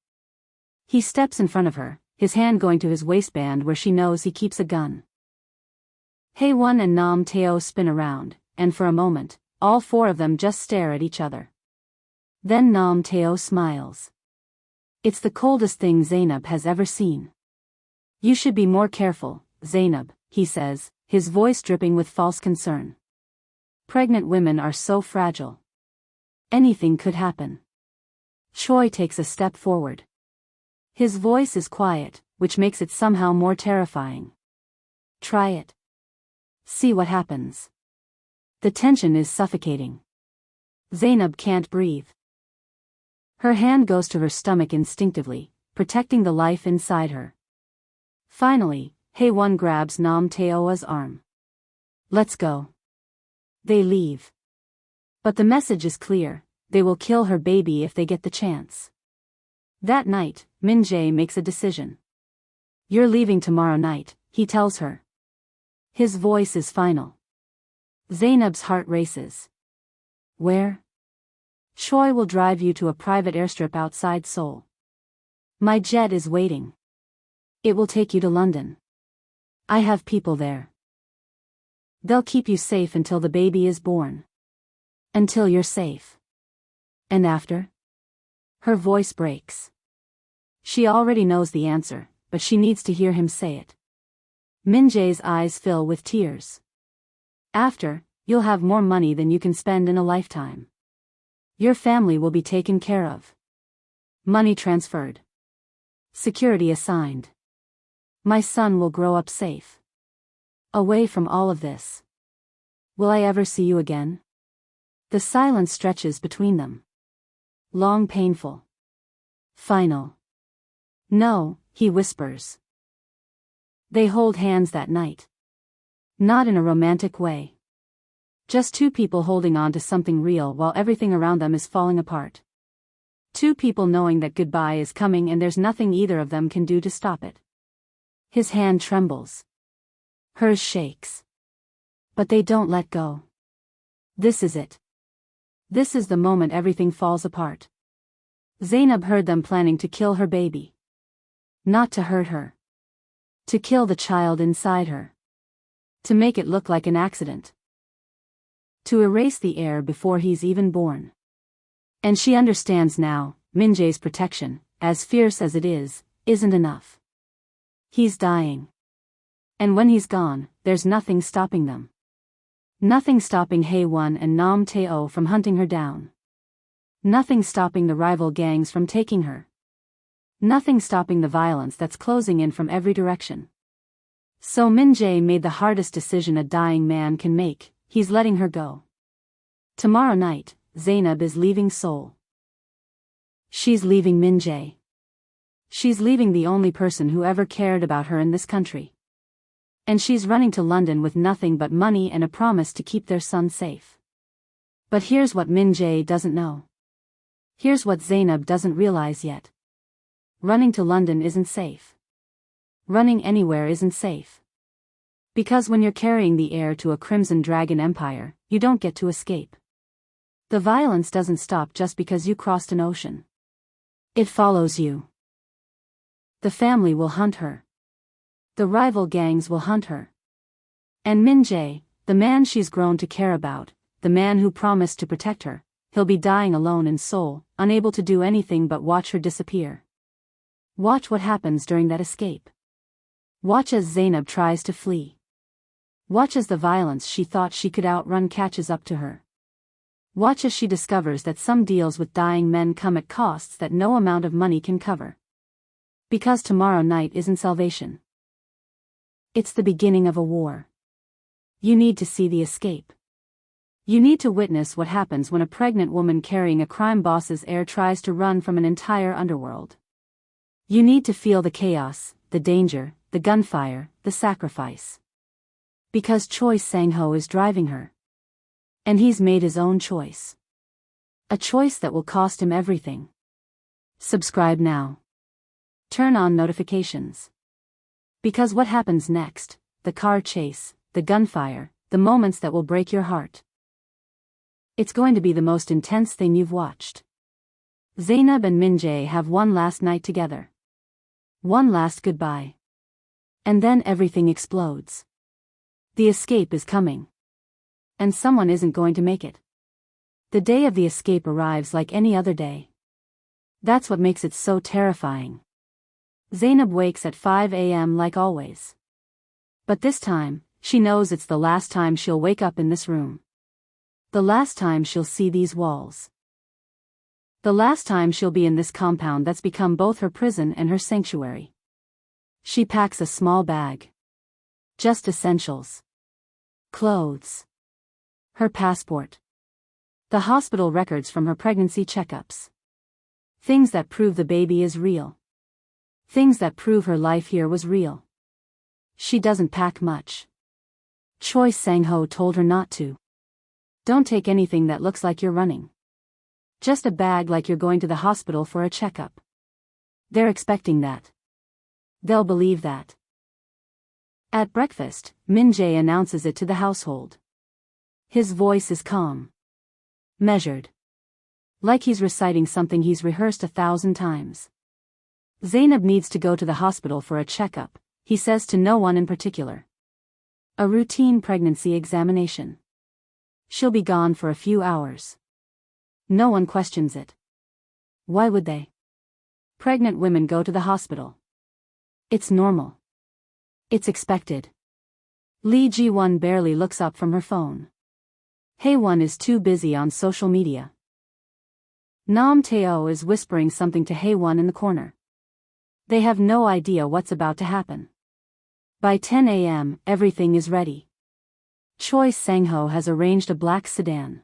Speaker 1: He steps in front of her, his hand going to his waistband where she knows he keeps a gun. Haewon and Nam Tae-oh spin around, and for a moment, all 4 of them just stare at each other. Then Nam Tae-oh smiles. It's the coldest thing Zainab has ever seen. You should be more careful, Zainab, he says, his voice dripping with false concern. Pregnant women are so fragile. Anything could happen. Choi takes a step forward. His voice is quiet, which makes it somehow more terrifying. Try it. See what happens. The tension is suffocating. Zainab can't breathe. Her hand goes to her stomach instinctively, protecting the life inside her. Finally, Haewon grabs Nam Taeo's arm. Let's go. They leave. But the message is clear, they will kill her baby if they get the chance. That night, Min-jae makes a decision. You're leaving tomorrow night, he tells her. His voice is final. Zainab's heart races. Where? Choi will drive you to a private airstrip outside Seoul. My jet is waiting. It will take you to London. I have people there. They'll keep you safe until the baby is born. Until you're safe. And after? Her voice breaks. She already knows the answer, but she needs to hear him say it. Min-jae's eyes fill with tears. After, you'll have more money than you can spend in a lifetime. Your family will be taken care of. Money transferred. Security assigned. My son will grow up safe. Away from all of this. Will I ever see you again? The silence stretches between them. Long, painful. Final. No, he whispers. They hold hands that night. Not in a romantic way. Just two people holding on to something real while everything around them is falling apart. Two people knowing that goodbye is coming and there's nothing either of them can do to stop it. His hand trembles. Hers shakes. But they don't let go. This is it. This is the moment everything falls apart. Zainab heard them planning to kill her baby. Not to hurt her. To kill the child inside her. To make it look like an accident. To erase the heir before he's even born. And she understands now, Min-jae's protection, as fierce as it is, isn't enough. He's dying. And when he's gone, there's nothing stopping them. Nothing stopping Haewon and Nam Tae-oh from hunting her down. Nothing stopping the rival gangs from taking her. Nothing stopping the violence that's closing in from every direction. So Min-jae made the hardest decision a dying man can make, he's letting her go. Tomorrow night, Zainab is leaving Seoul. She's leaving Min-jae. She's leaving the only person who ever cared about her in this country. And she's running to London with nothing but money and a promise to keep their son safe. But here's what Min-jae doesn't know. Here's what Zainab doesn't realize yet. Running to London isn't safe. Running anywhere isn't safe. Because when you're carrying the heir to a Crimson Dragon empire, you don't get to escape. The violence doesn't stop just because you crossed an ocean. It follows you. The family will hunt her. The rival gangs will hunt her. And Min-jae, the man she's grown to care about, the man who promised to protect her, he'll be dying alone in Seoul, unable to do anything but watch her disappear. Watch what happens during that escape. Watch as Zainab tries to flee. Watch as the violence she thought she could outrun catches up to her. Watch as she discovers that some deals with dying men come at costs that no amount of money can cover. Because tomorrow night isn't salvation. It's the beginning of a war. You need to see the escape. You need to witness what happens when a pregnant woman carrying a crime boss's heir tries to run from an entire underworld. You need to feel the chaos, the danger, the gunfire, the sacrifice. Because Choi Sang-ho is driving her. And he's made his own choice. A choice that will cost him everything. Subscribe now. Turn on notifications. Because what happens next, the car chase, the gunfire, the moments that will break your heart. It's going to be the most intense thing you've watched. Zainab and Min-jae have one last night together. One last goodbye. And then everything explodes. The escape is coming. And someone isn't going to make it. The day of the escape arrives like any other day. That's what makes it so terrifying. Zainab wakes at 5 a.m. like always. But this time, she knows it's the last time she'll wake up in this room. The last time she'll see these walls. The last time she'll be in this compound that's become both her prison and her sanctuary. She packs a small bag. Just essentials. Clothes. Her passport. The hospital records from her pregnancy checkups. Things that prove the baby is real. Things that prove her life here was real. She doesn't pack much. Choi Sang-ho told her not to. Don't take anything that looks like you're running. Just a bag like you're going to the hospital for a checkup. They're expecting that. They'll believe that. At breakfast, Min-jae announces it to the household. His voice is calm. Measured. Like he's reciting something he's rehearsed 1,000 times. Zainab needs to go to the hospital for a checkup, he says to no one in particular. A routine pregnancy examination. She'll be gone for a few hours. No one questions it. Why would they? Pregnant women go to the hospital. It's normal. It's expected. Lee Ji-won barely looks up from her phone. Hae-won is too busy on social media. Nam Tae-oh is whispering something to Hae-won in the corner. They have no idea what's about to happen. By 10 a.m., everything is ready. Choi Sang-ho has arranged a black sedan.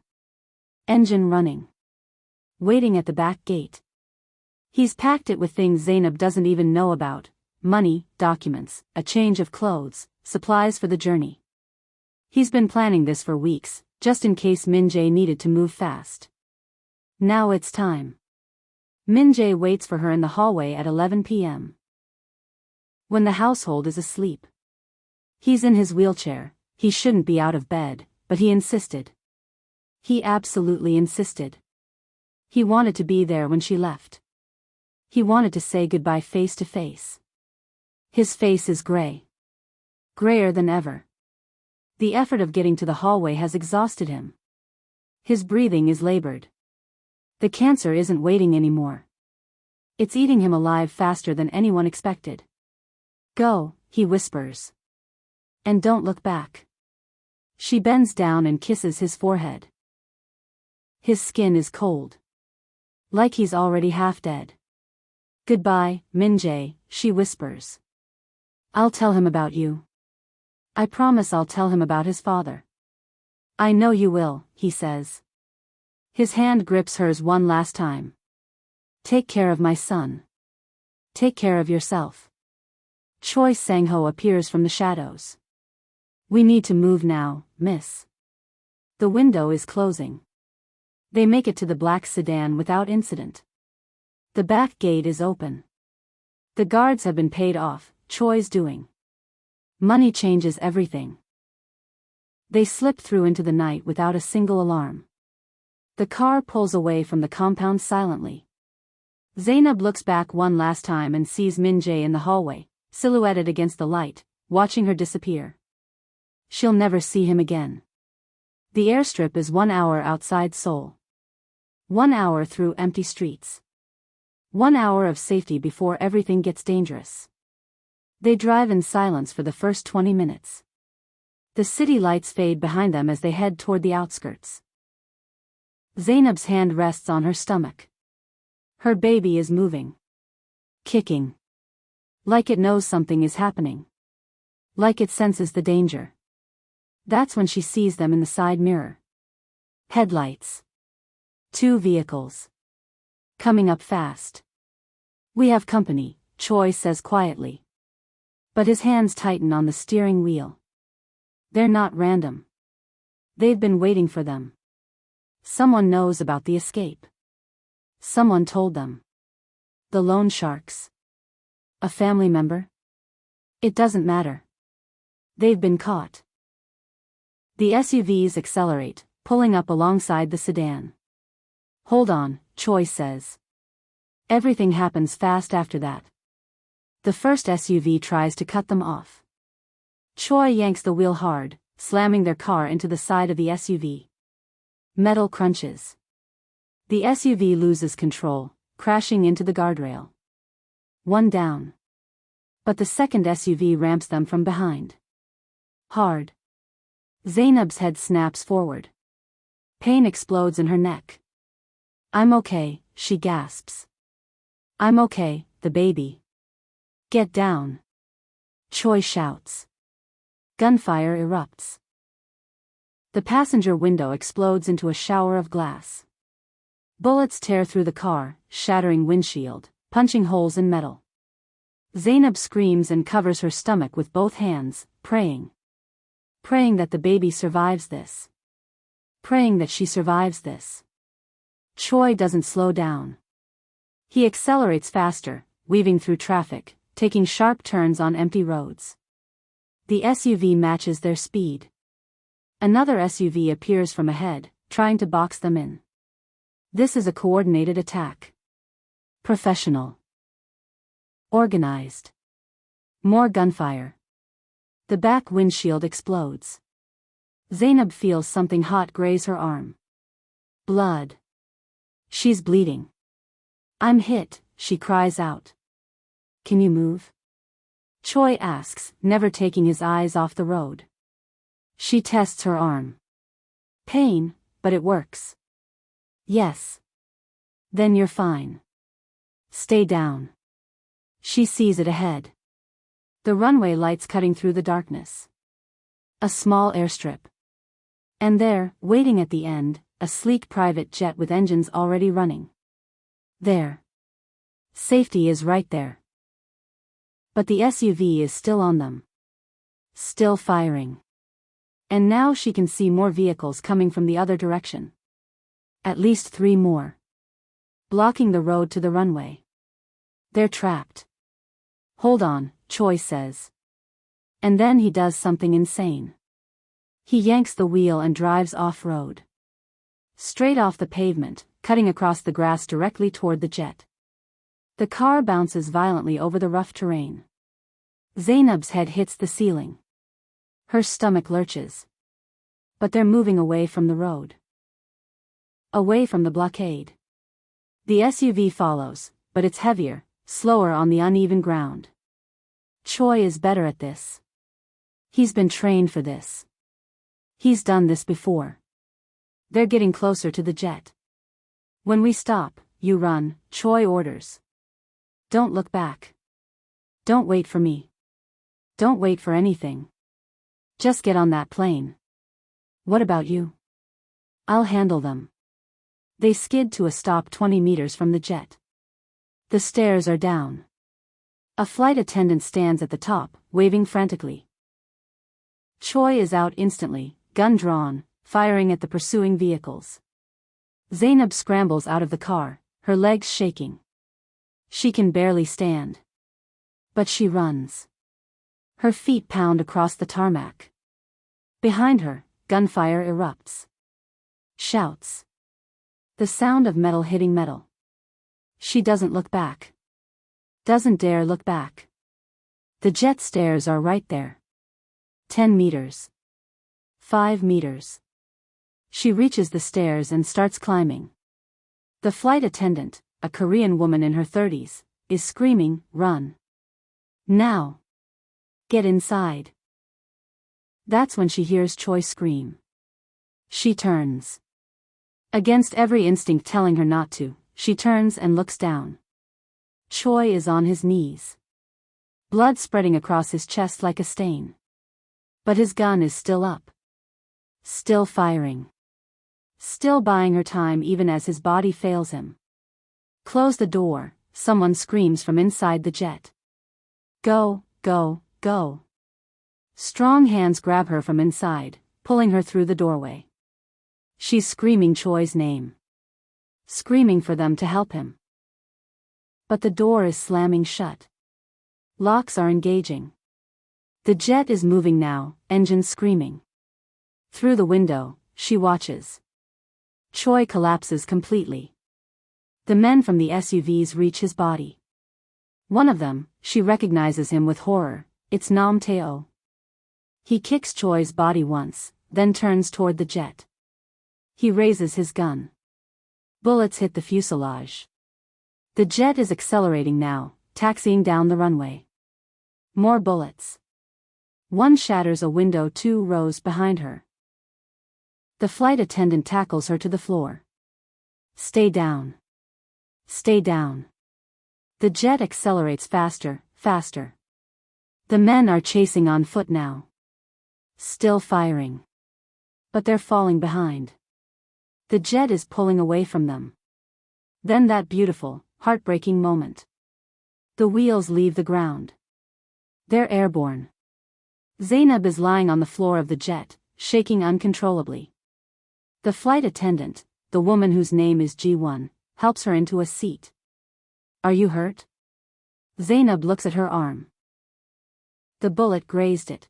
Speaker 1: Engine running. Waiting at the back gate. He's packed it with things Zainab doesn't even know about. Money, documents, a change of clothes, supplies for the journey. He's been planning this for weeks, just in case Min-jae needed to move fast. Now it's time. Min-jae waits for her in the hallway at 11 p.m. When the household is asleep. He's in his wheelchair, he shouldn't be out of bed, but he insisted. He absolutely insisted. He wanted to be there when she left. He wanted to say goodbye face to face. His face is gray. Grayer than ever. The effort of getting to the hallway has exhausted him. His breathing is labored. The cancer isn't waiting anymore. It's eating him alive faster than anyone expected. Go, he whispers. And don't look back. She bends down and kisses his forehead. His skin is cold. Like he's already half dead. Goodbye, Min-jae, she whispers. I'll tell him about you. I promise I'll tell him about his father. I know you will, he says. His hand grips hers one last time. Take care of my son. Take care of yourself. Choi Sang-ho appears from the shadows. We need to move now, miss. The window is closing. They make it to the black sedan without incident. The back gate is open. The guards have been paid off, Choi's doing. Money changes everything. They slip through into the night without a single alarm. The car pulls away from the compound silently. Zainab looks back one last time and sees Min-jae in the hallway, silhouetted against the light, watching her disappear. She'll never see him again. The airstrip is 1 hour outside Seoul. 1 hour through empty streets. 1 hour of safety before everything gets dangerous. They drive in silence for the first 20 minutes. The city lights fade behind them as they head toward the outskirts. Zainab's hand rests on her stomach. Her baby is moving. Kicking. Like it knows something is happening. Like it senses the danger. That's when she sees them in the side mirror. Headlights. 2 vehicles. Coming up fast. We have company, Choi says quietly. But his hands tighten on the steering wheel. They're not random. They've been waiting for them. Someone knows about the escape. Someone told them. The loan sharks. A family member? It doesn't matter. They've been caught. The SUVs accelerate, pulling up alongside the sedan. Hold on, Choi says. Everything happens fast after that. The first SUV tries to cut them off. Choi yanks the wheel hard, slamming their car into the side of the SUV. Metal crunches. The SUV loses control, crashing into the guardrail. One down. But the second SUV ramps them from behind. Hard. Zainab's head snaps forward. Pain explodes in her neck. "I'm okay," she gasps. "I'm okay, the baby." "Get down." Choi shouts. Gunfire erupts. The passenger window explodes into a shower of glass. Bullets tear through the car, shattering windshield, punching holes in metal. Zainab screams and covers her stomach with both hands, praying. Praying that the baby survives this. Praying that she survives this. Choi doesn't slow down. He accelerates faster, weaving through traffic, taking sharp turns on empty roads. The SUV matches their speed. Another SUV appears from ahead, trying to box them in. This is a coordinated attack. Professional. Organized. More gunfire. The back windshield explodes. Zainab feels something hot graze her arm. Blood. She's bleeding. "I'm hit," she cries out. "Can you move?" Choi asks, never taking his eyes off the road. She tests her arm. Pain, but it works. "Yes." "Then you're fine. Stay down." She sees it ahead. The runway lights cutting through the darkness. A small airstrip. And there, waiting at the end, a sleek private jet with engines already running. There. Safety is right there. But the SUV is still on them. Still firing. And now she can see more vehicles coming from the other direction. At least 3 more. Blocking the road to the runway. They're trapped. "Hold on," Choi says. And then he does something insane. He yanks the wheel and drives off-road. Straight off the pavement, cutting across the grass directly toward the jet. The car bounces violently over the rough terrain. Zainab's head hits the ceiling. Her stomach lurches. But they're moving away from the road. Away from the blockade. The SUV follows, but it's heavier, slower on the uneven ground. Choi is better at this. He's been trained for this. He's done this before. They're getting closer to the jet. "When we stop, you run," Choi orders. "Don't look back. Don't wait for me. Don't wait for anything. Just get on that plane." "What about you?" "I'll handle them." They skid to a stop 20 meters from the jet. The stairs are down. A flight attendant stands at the top, waving frantically. Choi is out instantly, gun drawn, firing at the pursuing vehicles. Zainab scrambles out of the car, her legs shaking. She can barely stand. But she runs. Her feet pound across the tarmac. Behind her, gunfire erupts. Shouts. The sound of metal hitting metal. She doesn't look back. Doesn't dare look back. The jet stairs are right there. 10 meters. 5 meters. She reaches the stairs and starts climbing. The flight attendant, a Korean woman in her 30s, is screaming, "Run. Now. Get inside." That's when she hears Choi scream. She turns. Against every instinct telling her not to, she turns and looks down. Choi is on his knees. Blood spreading across his chest like a stain. But his gun is still up. Still firing. Still buying her time even as his body fails him. "Close the door," someone screams from inside the jet. "Go, go, go." Strong hands grab her from inside, pulling her through the doorway. She's screaming Choi's name. Screaming for them to help him. But the door is slamming shut. Locks are engaging. The jet is moving now, engines screaming. Through the window, she watches. Choi collapses completely. The men from the SUVs reach his body. One of them, she recognizes him with horror, it's Nam Teo. He kicks Choi's body once, then turns toward the jet. He raises his gun. Bullets hit the fuselage. The jet is accelerating now, taxiing down the runway. More bullets. One shatters a window 2 rows behind her. The flight attendant tackles her to the floor. Stay down. Stay down. The jet accelerates faster, faster. The men are chasing on foot now. Still firing. But they're falling behind. The jet is pulling away from them. Then that beautiful, heartbreaking moment. The wheels leave the ground. They're airborne. Zainab is lying on the floor of the jet, shaking uncontrollably. The flight attendant, the woman whose name is G1, helps her into a seat. Are you hurt? Zainab looks at her arm. The bullet grazed it.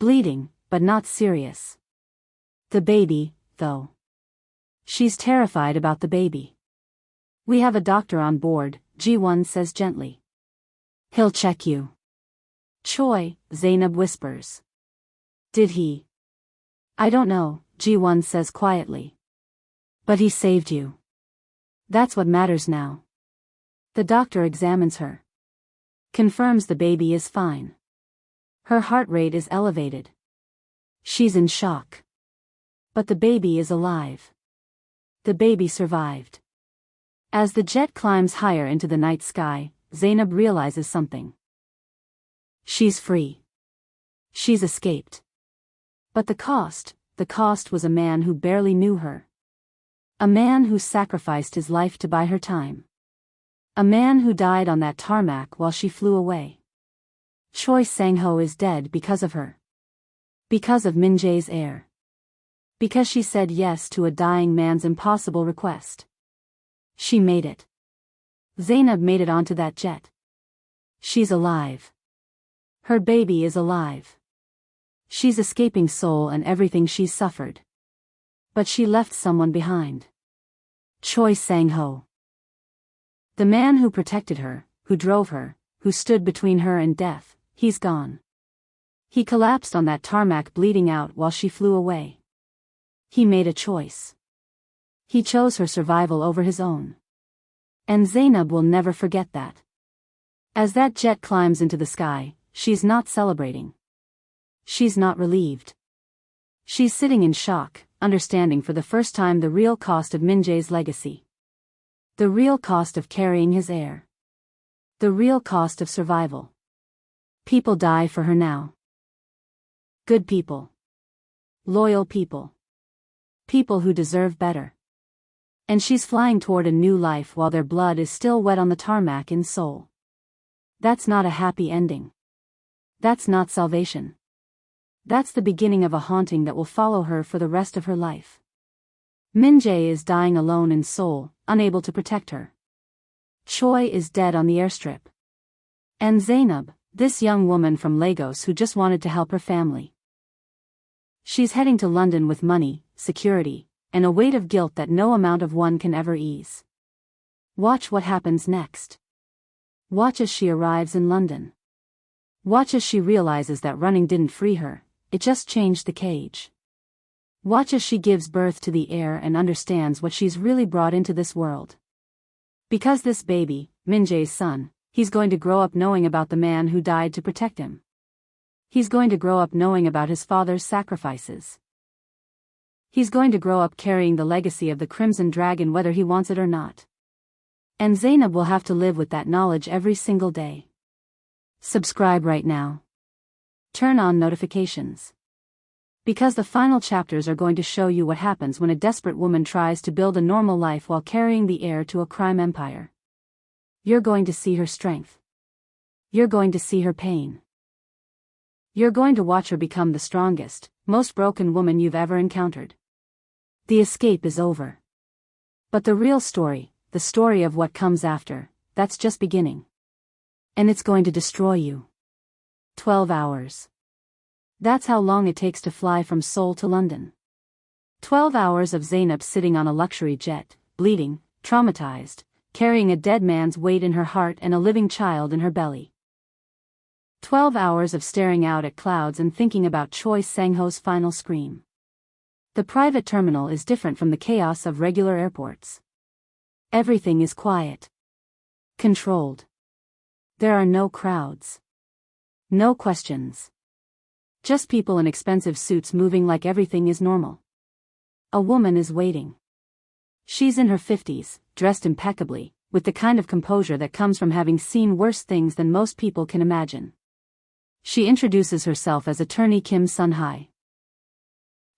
Speaker 1: Bleeding, but not serious. The baby, though. She's terrified about the baby. We have a doctor on board, G1 says gently. He'll check you. Choi, Zainab whispers. Did he? I don't know, G1 says quietly. But he saved you. That's what matters now. The doctor examines her. Confirms the baby is fine. Her heart rate is elevated. She's in shock. But the baby is alive. The baby survived. As the jet climbs higher into the night sky, Zainab realizes something. She's free. She's escaped. But the cost was a man who barely knew her. A man who sacrificed his life to buy her time. A man who died on that tarmac while she flew away. Choi Sang-ho is dead because of her. Because of Min Jae's heir. Because she said yes to a dying man's impossible request. She made it. Zainab made it onto that jet. She's alive. Her baby is alive. She's escaping Seoul and everything she's suffered. But she left someone behind. Choi Sang-ho. The man who protected her, who drove her, who stood between her and death, he's gone. He collapsed on that tarmac bleeding out while she flew away. He made a choice. He chose her survival over his own. And Zainab will never forget that. As that jet climbs into the sky, she's not celebrating. She's not relieved. She's sitting in shock, understanding for the first time the real cost of Min Jae's legacy. The real cost of carrying his heir. The real cost of survival. People die for her now. Good people. Loyal people. People who deserve better. And she's flying toward a new life while their blood is still wet on the tarmac in Seoul. That's not a happy ending. That's not salvation. That's the beginning of a haunting that will follow her for the rest of her life. Min Jae is dying alone in Seoul, unable to protect her. Choi is dead on the airstrip. And Zainab, this young woman from Lagos who just wanted to help her family. She's heading to London with money, security, and a weight of guilt that no amount of one can ever ease. Watch what happens next. Watch as she arrives in London. Watch as she realizes that running didn't free her, it just changed the cage. Watch as she gives birth to the heir and understands what she's really brought into this world. Because this baby, Min Jae's son, he's going to grow up knowing about the man who died to protect him. He's going to grow up knowing about his father's sacrifices. He's going to grow up carrying the legacy of the Crimson Dragon whether he wants it or not. And Zainab will have to live with that knowledge every single day. Subscribe right now. Turn on notifications. Because the final chapters are going to show you what happens when a desperate woman tries to build a normal life while carrying the heir to a crime empire. You're going to see her strength. You're going to see her pain. You're going to watch her become the strongest, most broken woman you've ever encountered. The escape is over. But the real story, the story of what comes after, that's just beginning. And it's going to destroy you. 12 hours. That's how long it takes to fly from Seoul to London. 12 hours of Zainab sitting on a luxury jet, bleeding, traumatized, carrying a dead man's weight in her heart and a living child in her belly. 12 hours of staring out at clouds and thinking about Choi Sang-ho's final scream. The private terminal is different from the chaos of regular airports. Everything is quiet. Controlled. There are no crowds. No questions. Just people in expensive suits moving like everything is normal. A woman is waiting. She's in her 50s, dressed impeccably, with the kind of composure that comes from having seen worse things than most people can imagine. She introduces herself as attorney Kim Sun-hai,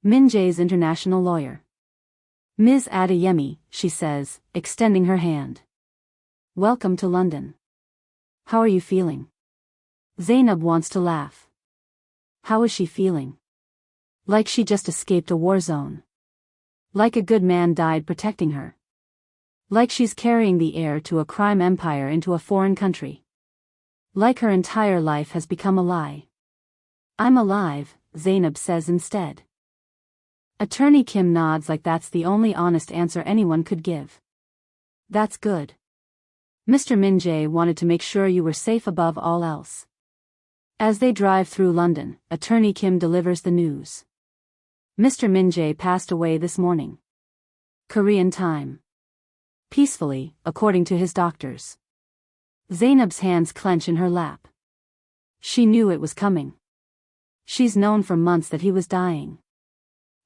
Speaker 1: Min Jae's international lawyer. Ms. Adeyemi, she says, extending her hand. Welcome to London. How are you feeling? Zainab wants to laugh. How is she feeling? Like she just escaped a war zone. Like a good man died protecting her. Like she's carrying the heir to a crime empire into a foreign country. Like her entire life has become a lie. I'm alive, Zainab says instead. Attorney Kim nods like that's the only honest answer anyone could give. That's good. Mr. Min Jae wanted to make sure you were safe above all else. As they drive through London, Attorney Kim delivers the news. Mr. Min Jae passed away this morning. Korean time. Peacefully, according to his doctors. Zainab's hands clench in her lap. She knew it was coming. She's known for months that he was dying.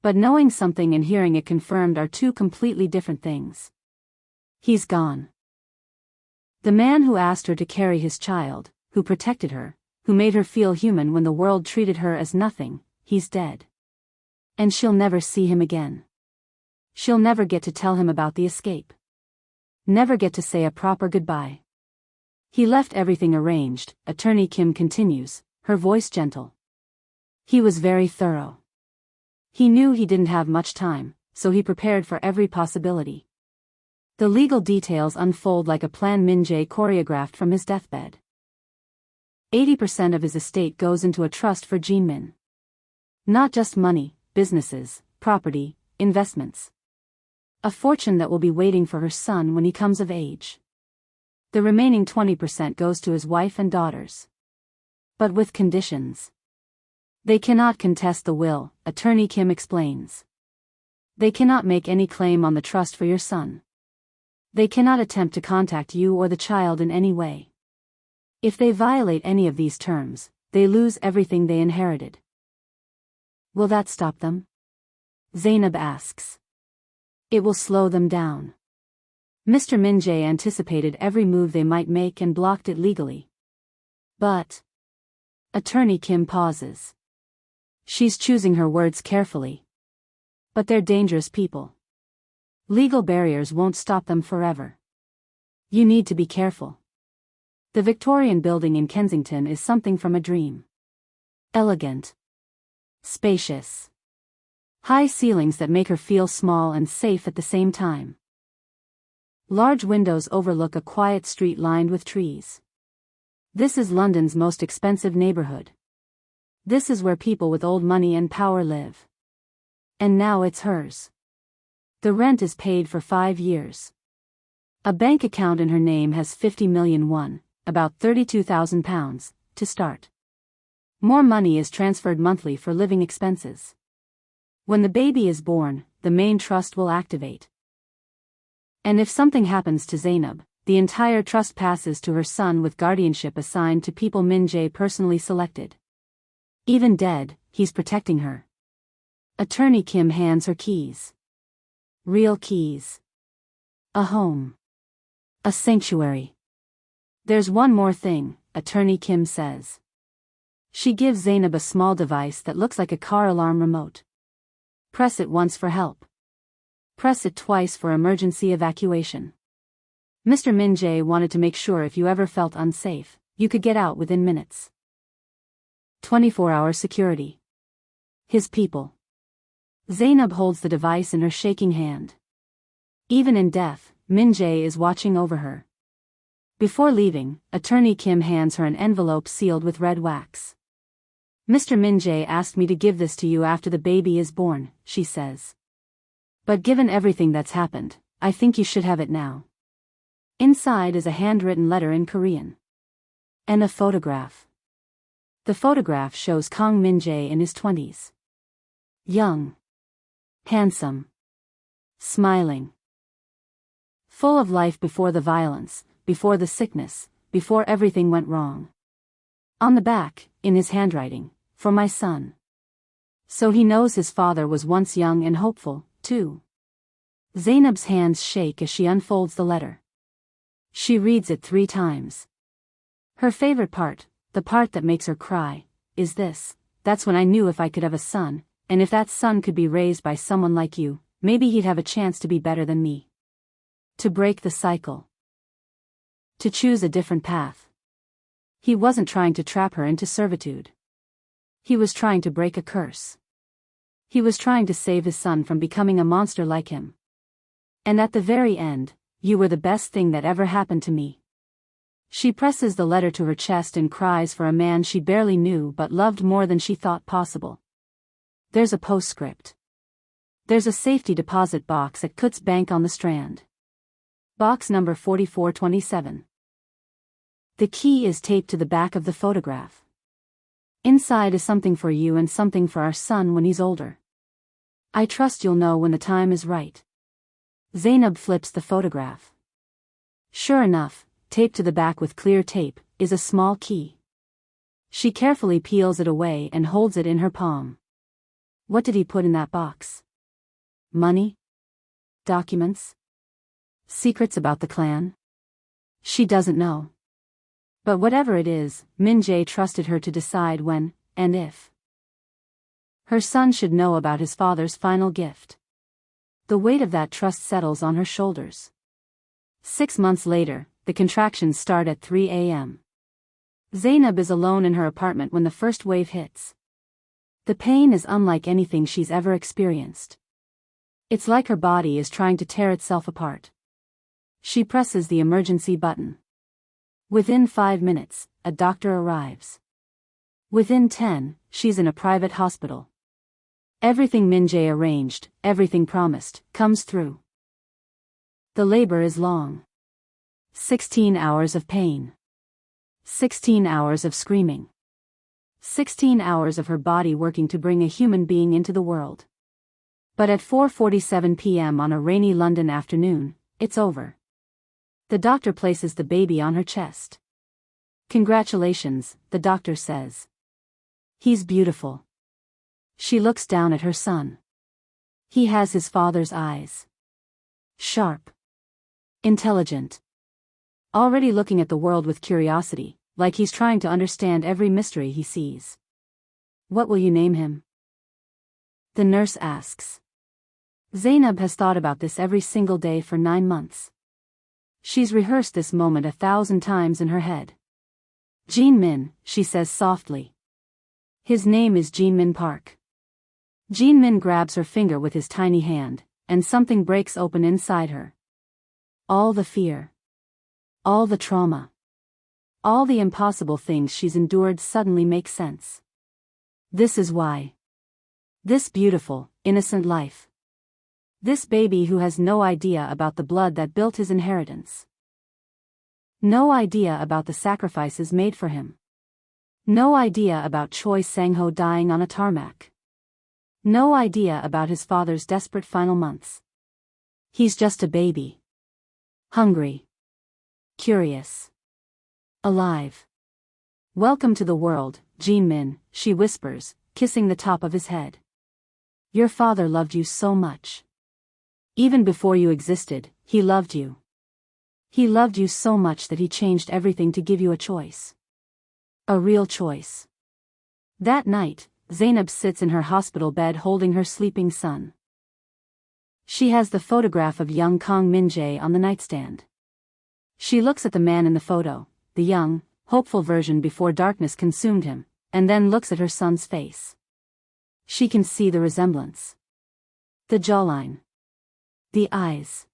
Speaker 1: But knowing something and hearing it confirmed are two completely different things. He's gone. The man who asked her to carry his child, who protected her, who made her feel human when the world treated her as nothing, he's dead. And she'll never see him again. She'll never get to tell him about the escape. Never get to say a proper goodbye. He left everything arranged, Attorney Kim continues, her voice gentle. He was very thorough. He knew he didn't have much time, so he prepared for every possibility. The legal details unfold like a plan Min Jae choreographed from his deathbed. 80% of his estate goes into a trust for Jinmin. Not just money, businesses, property, investments. A fortune that will be waiting for her son when he comes of age. The remaining 20% goes to his wife and daughters. But with conditions. They cannot contest the will, Attorney Kim explains. They cannot make any claim on the trust for your son. They cannot attempt to contact you or the child in any way. If they violate any of these terms, they lose everything they inherited. Will that stop them? Zainab asks. It will slow them down. Mr. Min Jae anticipated every move they might make and blocked it legally. But... Attorney Kim pauses. She's choosing her words carefully. But they're dangerous people. Legal barriers won't stop them forever. You need to be careful. The Victorian building in Kensington is something from a dream. Elegant. Spacious. High ceilings that make her feel small and safe at the same time. Large windows overlook a quiet street lined with trees. This is London's most expensive neighborhood. This is where people with old money and power live. And now it's hers. The rent is paid for 5 years. A bank account in her name has 50 million won, about £32,000, to start. More money is transferred monthly for living expenses. When the baby is born, the main trust will activate. And if something happens to Zainab, the entire trust passes to her son with guardianship assigned to people Min Jae personally selected. Even dead, he's protecting her. Attorney Kim hands her keys. Real keys. A home. A sanctuary. There's one more thing, Attorney Kim says. She gives Zainab a small device that looks like a car alarm remote. Press it once for help. Press it twice for emergency evacuation. Mr. Min Jae wanted to make sure if you ever felt unsafe, you could get out within minutes. 24-hour security. His people. Zainab holds the device in her shaking hand. Even in death, Min Jae is watching over her. Before leaving, Attorney Kim hands her an envelope sealed with red wax. Mr. Min Jae asked me to give this to you after the baby is born, she says. But given everything that's happened, I think you should have it now. Inside is a handwritten letter in Korean. And a photograph. The photograph shows Kang Min Jae in his 20s. Young. Handsome. Smiling. Full of life before the violence, before the sickness, before everything went wrong. On the back, in his handwriting, "For my son." So he knows his father was once young and hopeful, too. Zainab's hands shake as she unfolds the letter. She reads it 3 times. Her favorite part, the part that makes her cry, is this: "That's when I knew if I could have a son, and if that son could be raised by someone like you, maybe he'd have a chance to be better than me. To break the cycle. To choose a different path." He wasn't trying to trap her into servitude. He was trying to break a curse. He was trying to save his son from becoming a monster like him. And at the very end, "You were the best thing that ever happened to me." She presses the letter to her chest and cries for a man she barely knew but loved more than she thought possible. There's a postscript. There's a safety deposit box at Kut's Bank on the Strand. Box number 4427. The key is taped to the back of the photograph. Inside is something for you and something for our son when he's older. I trust you'll know when the time is right. Zainab flips the photograph. Sure enough, taped to the back with clear tape, is a small key. She carefully peels it away and holds it in her palm. What did he put in that box? Money? Documents? Secrets about the clan? She doesn't know. But whatever it is, Min Jae trusted her to decide when, and if, her son should know about his father's final gift. The weight of that trust settles on her shoulders. 6 months later, the contractions start at 3 a.m. Zainab is alone in her apartment when the first wave hits. The pain is unlike anything she's ever experienced. It's like her body is trying to tear itself apart. She presses the emergency button. Within 5 minutes, a doctor arrives. Within 10, she's in a private hospital. Everything Min Jae arranged, everything promised, comes through. The labor is long. 16 hours of pain. 16 hours of screaming. 16 hours of her body working to bring a human being into the world. But at 4:47 p.m. on a rainy London afternoon, it's over. The doctor places the baby on her chest. "Congratulations," the doctor says. "He's beautiful." She looks down at her son. He has his father's eyes. Sharp. Intelligent. Already looking at the world with curiosity, like he's trying to understand every mystery he sees. "What will you name him?" the nurse asks. Zainab has thought about this every single day for 9 months. She's rehearsed this moment 1,000 times in her head. "Jin Min," she says softly. "His name is Jin Min Park." Jin Min grabs her finger with his tiny hand, and something breaks open inside her. All the fear. All the trauma. All the impossible things she's endured suddenly make sense. This is why. This beautiful, innocent life. This baby who has no idea about the blood that built his inheritance. No idea about the sacrifices made for him. No idea about Choi Sang-ho dying on a tarmac. No idea about his father's desperate final months. He's just a baby. Hungry. Curious. Alive. "Welcome to the world, Jin Min," she whispers, kissing the top of his head. "Your father loved you so much. Even before you existed, he loved you. He loved you so much that he changed everything to give you a choice. A real choice." That night, Zainab sits in her hospital bed holding her sleeping son. She has the photograph of young Kang Min Jae on the nightstand. She looks at the man in the photo, the young, hopeful version before darkness consumed him, and then looks at her son's face. She can see the resemblance. The jawline. The eyes.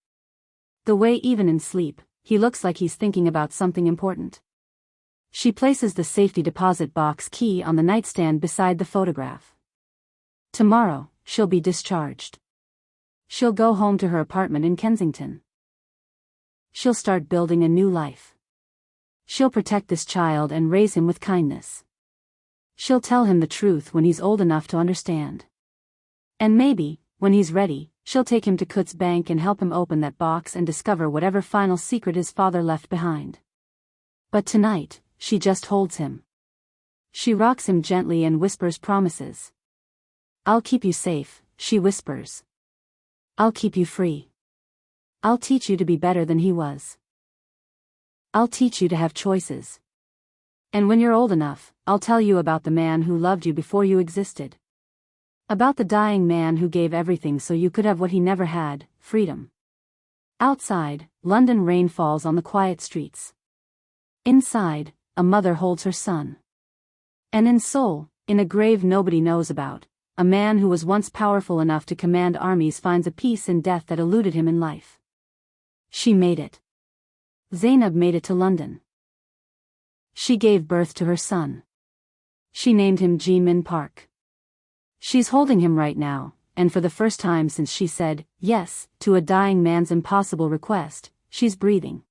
Speaker 1: The way even in sleep, he looks like he's thinking about something important. She places the safety deposit box key on the nightstand beside the photograph. Tomorrow, she'll be discharged. She'll go home to her apartment in Kensington. She'll start building a new life. She'll protect this child and raise him with kindness. She'll tell him the truth when he's old enough to understand. And maybe, when he's ready, she'll take him to Kut's bank and help him open that box and discover whatever final secret his father left behind. But tonight, she just holds him. She rocks him gently and whispers promises. "I'll keep you safe," she whispers. "I'll keep you free. I'll teach you to be better than he was. I'll teach you to have choices. And when you're old enough, I'll tell you about the man who loved you before you existed. About the dying man who gave everything so you could have what he never had, freedom." Outside, London rain falls on the quiet streets. Inside, a mother holds her son. And in Seoul, in a grave nobody knows about, a man who was once powerful enough to command armies finds a peace in death that eluded him in life. She made it. Zainab made it to London. She gave birth to her son. She named him Jimin Park. She's holding him right now, and for the first time since she said yes to a dying man's impossible request, she's breathing.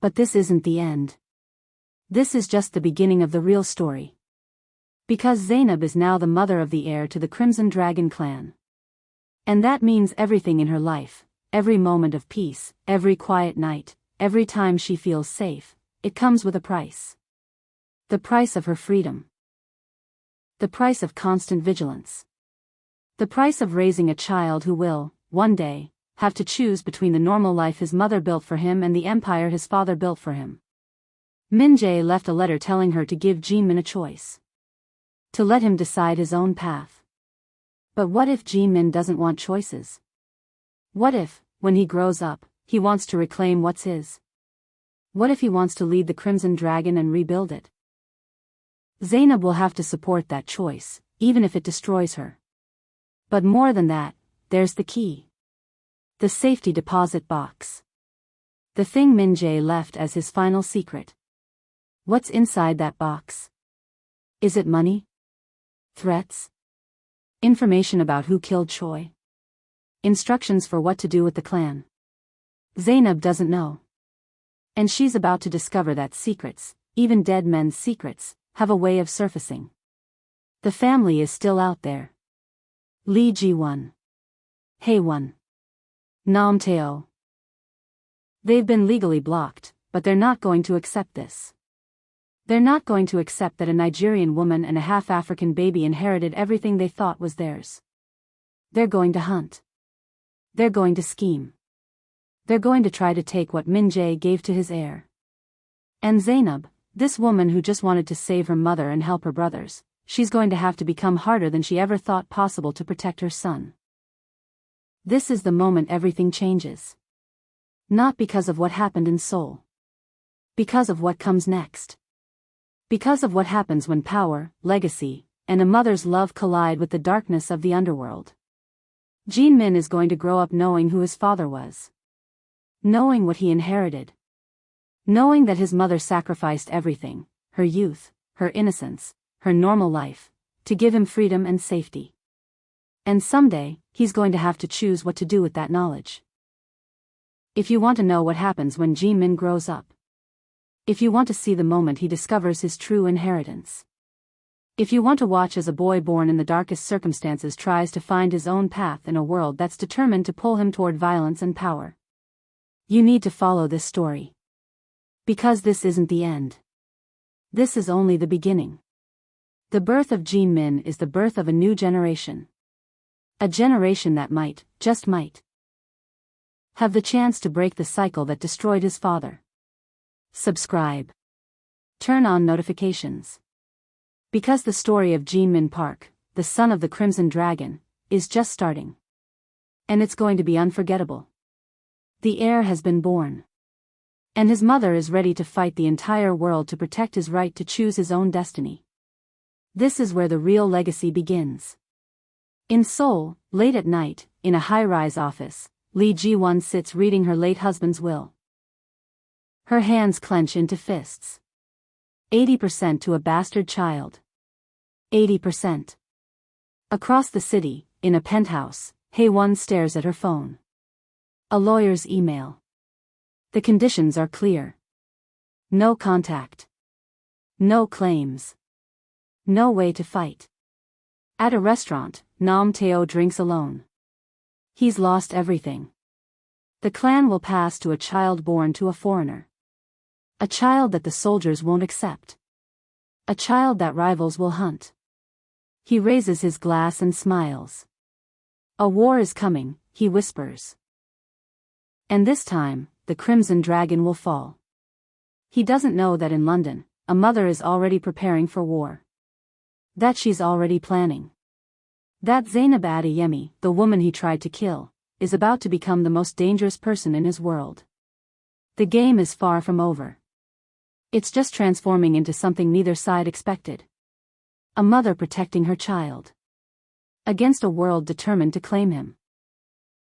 Speaker 1: But this isn't the end. This is just the beginning of the real story. Because Zainab is now the mother of the heir to the Crimson Dragon clan. And that means everything in her life, every moment of peace, every quiet night, every time she feels safe, it comes with a price. The price of her freedom. The price of constant vigilance. The price of raising a child who will, one day, have to choose between the normal life his mother built for him and the empire his father built for him. Min Jae left a letter telling her to give Jimin a choice. To let him decide his own path. But what if Jimin doesn't want choices? What if, when he grows up, he wants to reclaim what's his? What if he wants to lead the Crimson Dragon and rebuild it? Zainab will have to support that choice, even if it destroys her. But more than that, there's the key. The safety deposit box. The thing Min Jae left as his final secret. What's inside that box? Is it money? Threats? Information about who killed Choi? Instructions for what to do with the clan? Zainab doesn't know. And she's about to discover that secrets, even dead men's secrets, have a way of surfacing. The family is still out there. Lee Ji-won. Hae-won. Nam Tae-oh. They've been legally blocked, but they're not going to accept this. They're not going to accept that a Nigerian woman and a half-African baby inherited everything they thought was theirs. They're going to hunt. They're going to scheme. They're going to try to take what Min Jae gave to his heir. And Zainab, this woman who just wanted to save her mother and help her brothers, she's going to have to become harder than she ever thought possible to protect her son. This is the moment everything changes. Not because of what happened in Seoul. Because of what comes next. Because of what happens when power, legacy, and a mother's love collide with the darkness of the underworld. Jimin is going to grow up knowing who his father was. Knowing what he inherited. Knowing that his mother sacrificed everything, her youth, her innocence, her normal life, to give him freedom and safety. And someday, he's going to have to choose what to do with that knowledge. If you want to know what happens when Jimin grows up. If you want to see the moment he discovers his true inheritance. If you want to watch as a boy born in the darkest circumstances tries to find his own path in a world that's determined to pull him toward violence and power. You need to follow this story. Because this isn't the end. This is only the beginning. The birth of Jimin is the birth of a new generation. A generation that might, just might, have the chance to break the cycle that destroyed his father. Subscribe. Turn on notifications. Because the story of Jimin Park, the son of the Crimson Dragon, is just starting. And it's going to be unforgettable. The heir has been born. And his mother is ready to fight the entire world to protect his right to choose his own destiny. This is where the real legacy begins. In Seoul, late at night, in a high-rise office, Lee Ji-won sits reading her late husband's will. Her hands clench into fists. 80% to a bastard child. 80%. Across the city, in a penthouse, Hae-won stares at her phone. A lawyer's email. The conditions are clear. No contact. No claims. No way to fight. At a restaurant, Nam Tae-oh drinks alone. He's lost everything. The clan will pass to a child born to a foreigner. A child that the soldiers won't accept. A child that rivals will hunt. He raises his glass and smiles. A war is coming, he whispers. And this time, the Crimson Dragon will fall. He doesn't know that in London, a mother is already preparing for war. That she's already planning. That Zainab Adeyemi, the woman he tried to kill, is about to become the most dangerous person in his world. The game is far from over. It's just transforming into something neither side expected. A mother protecting her child. Against a world determined to claim him.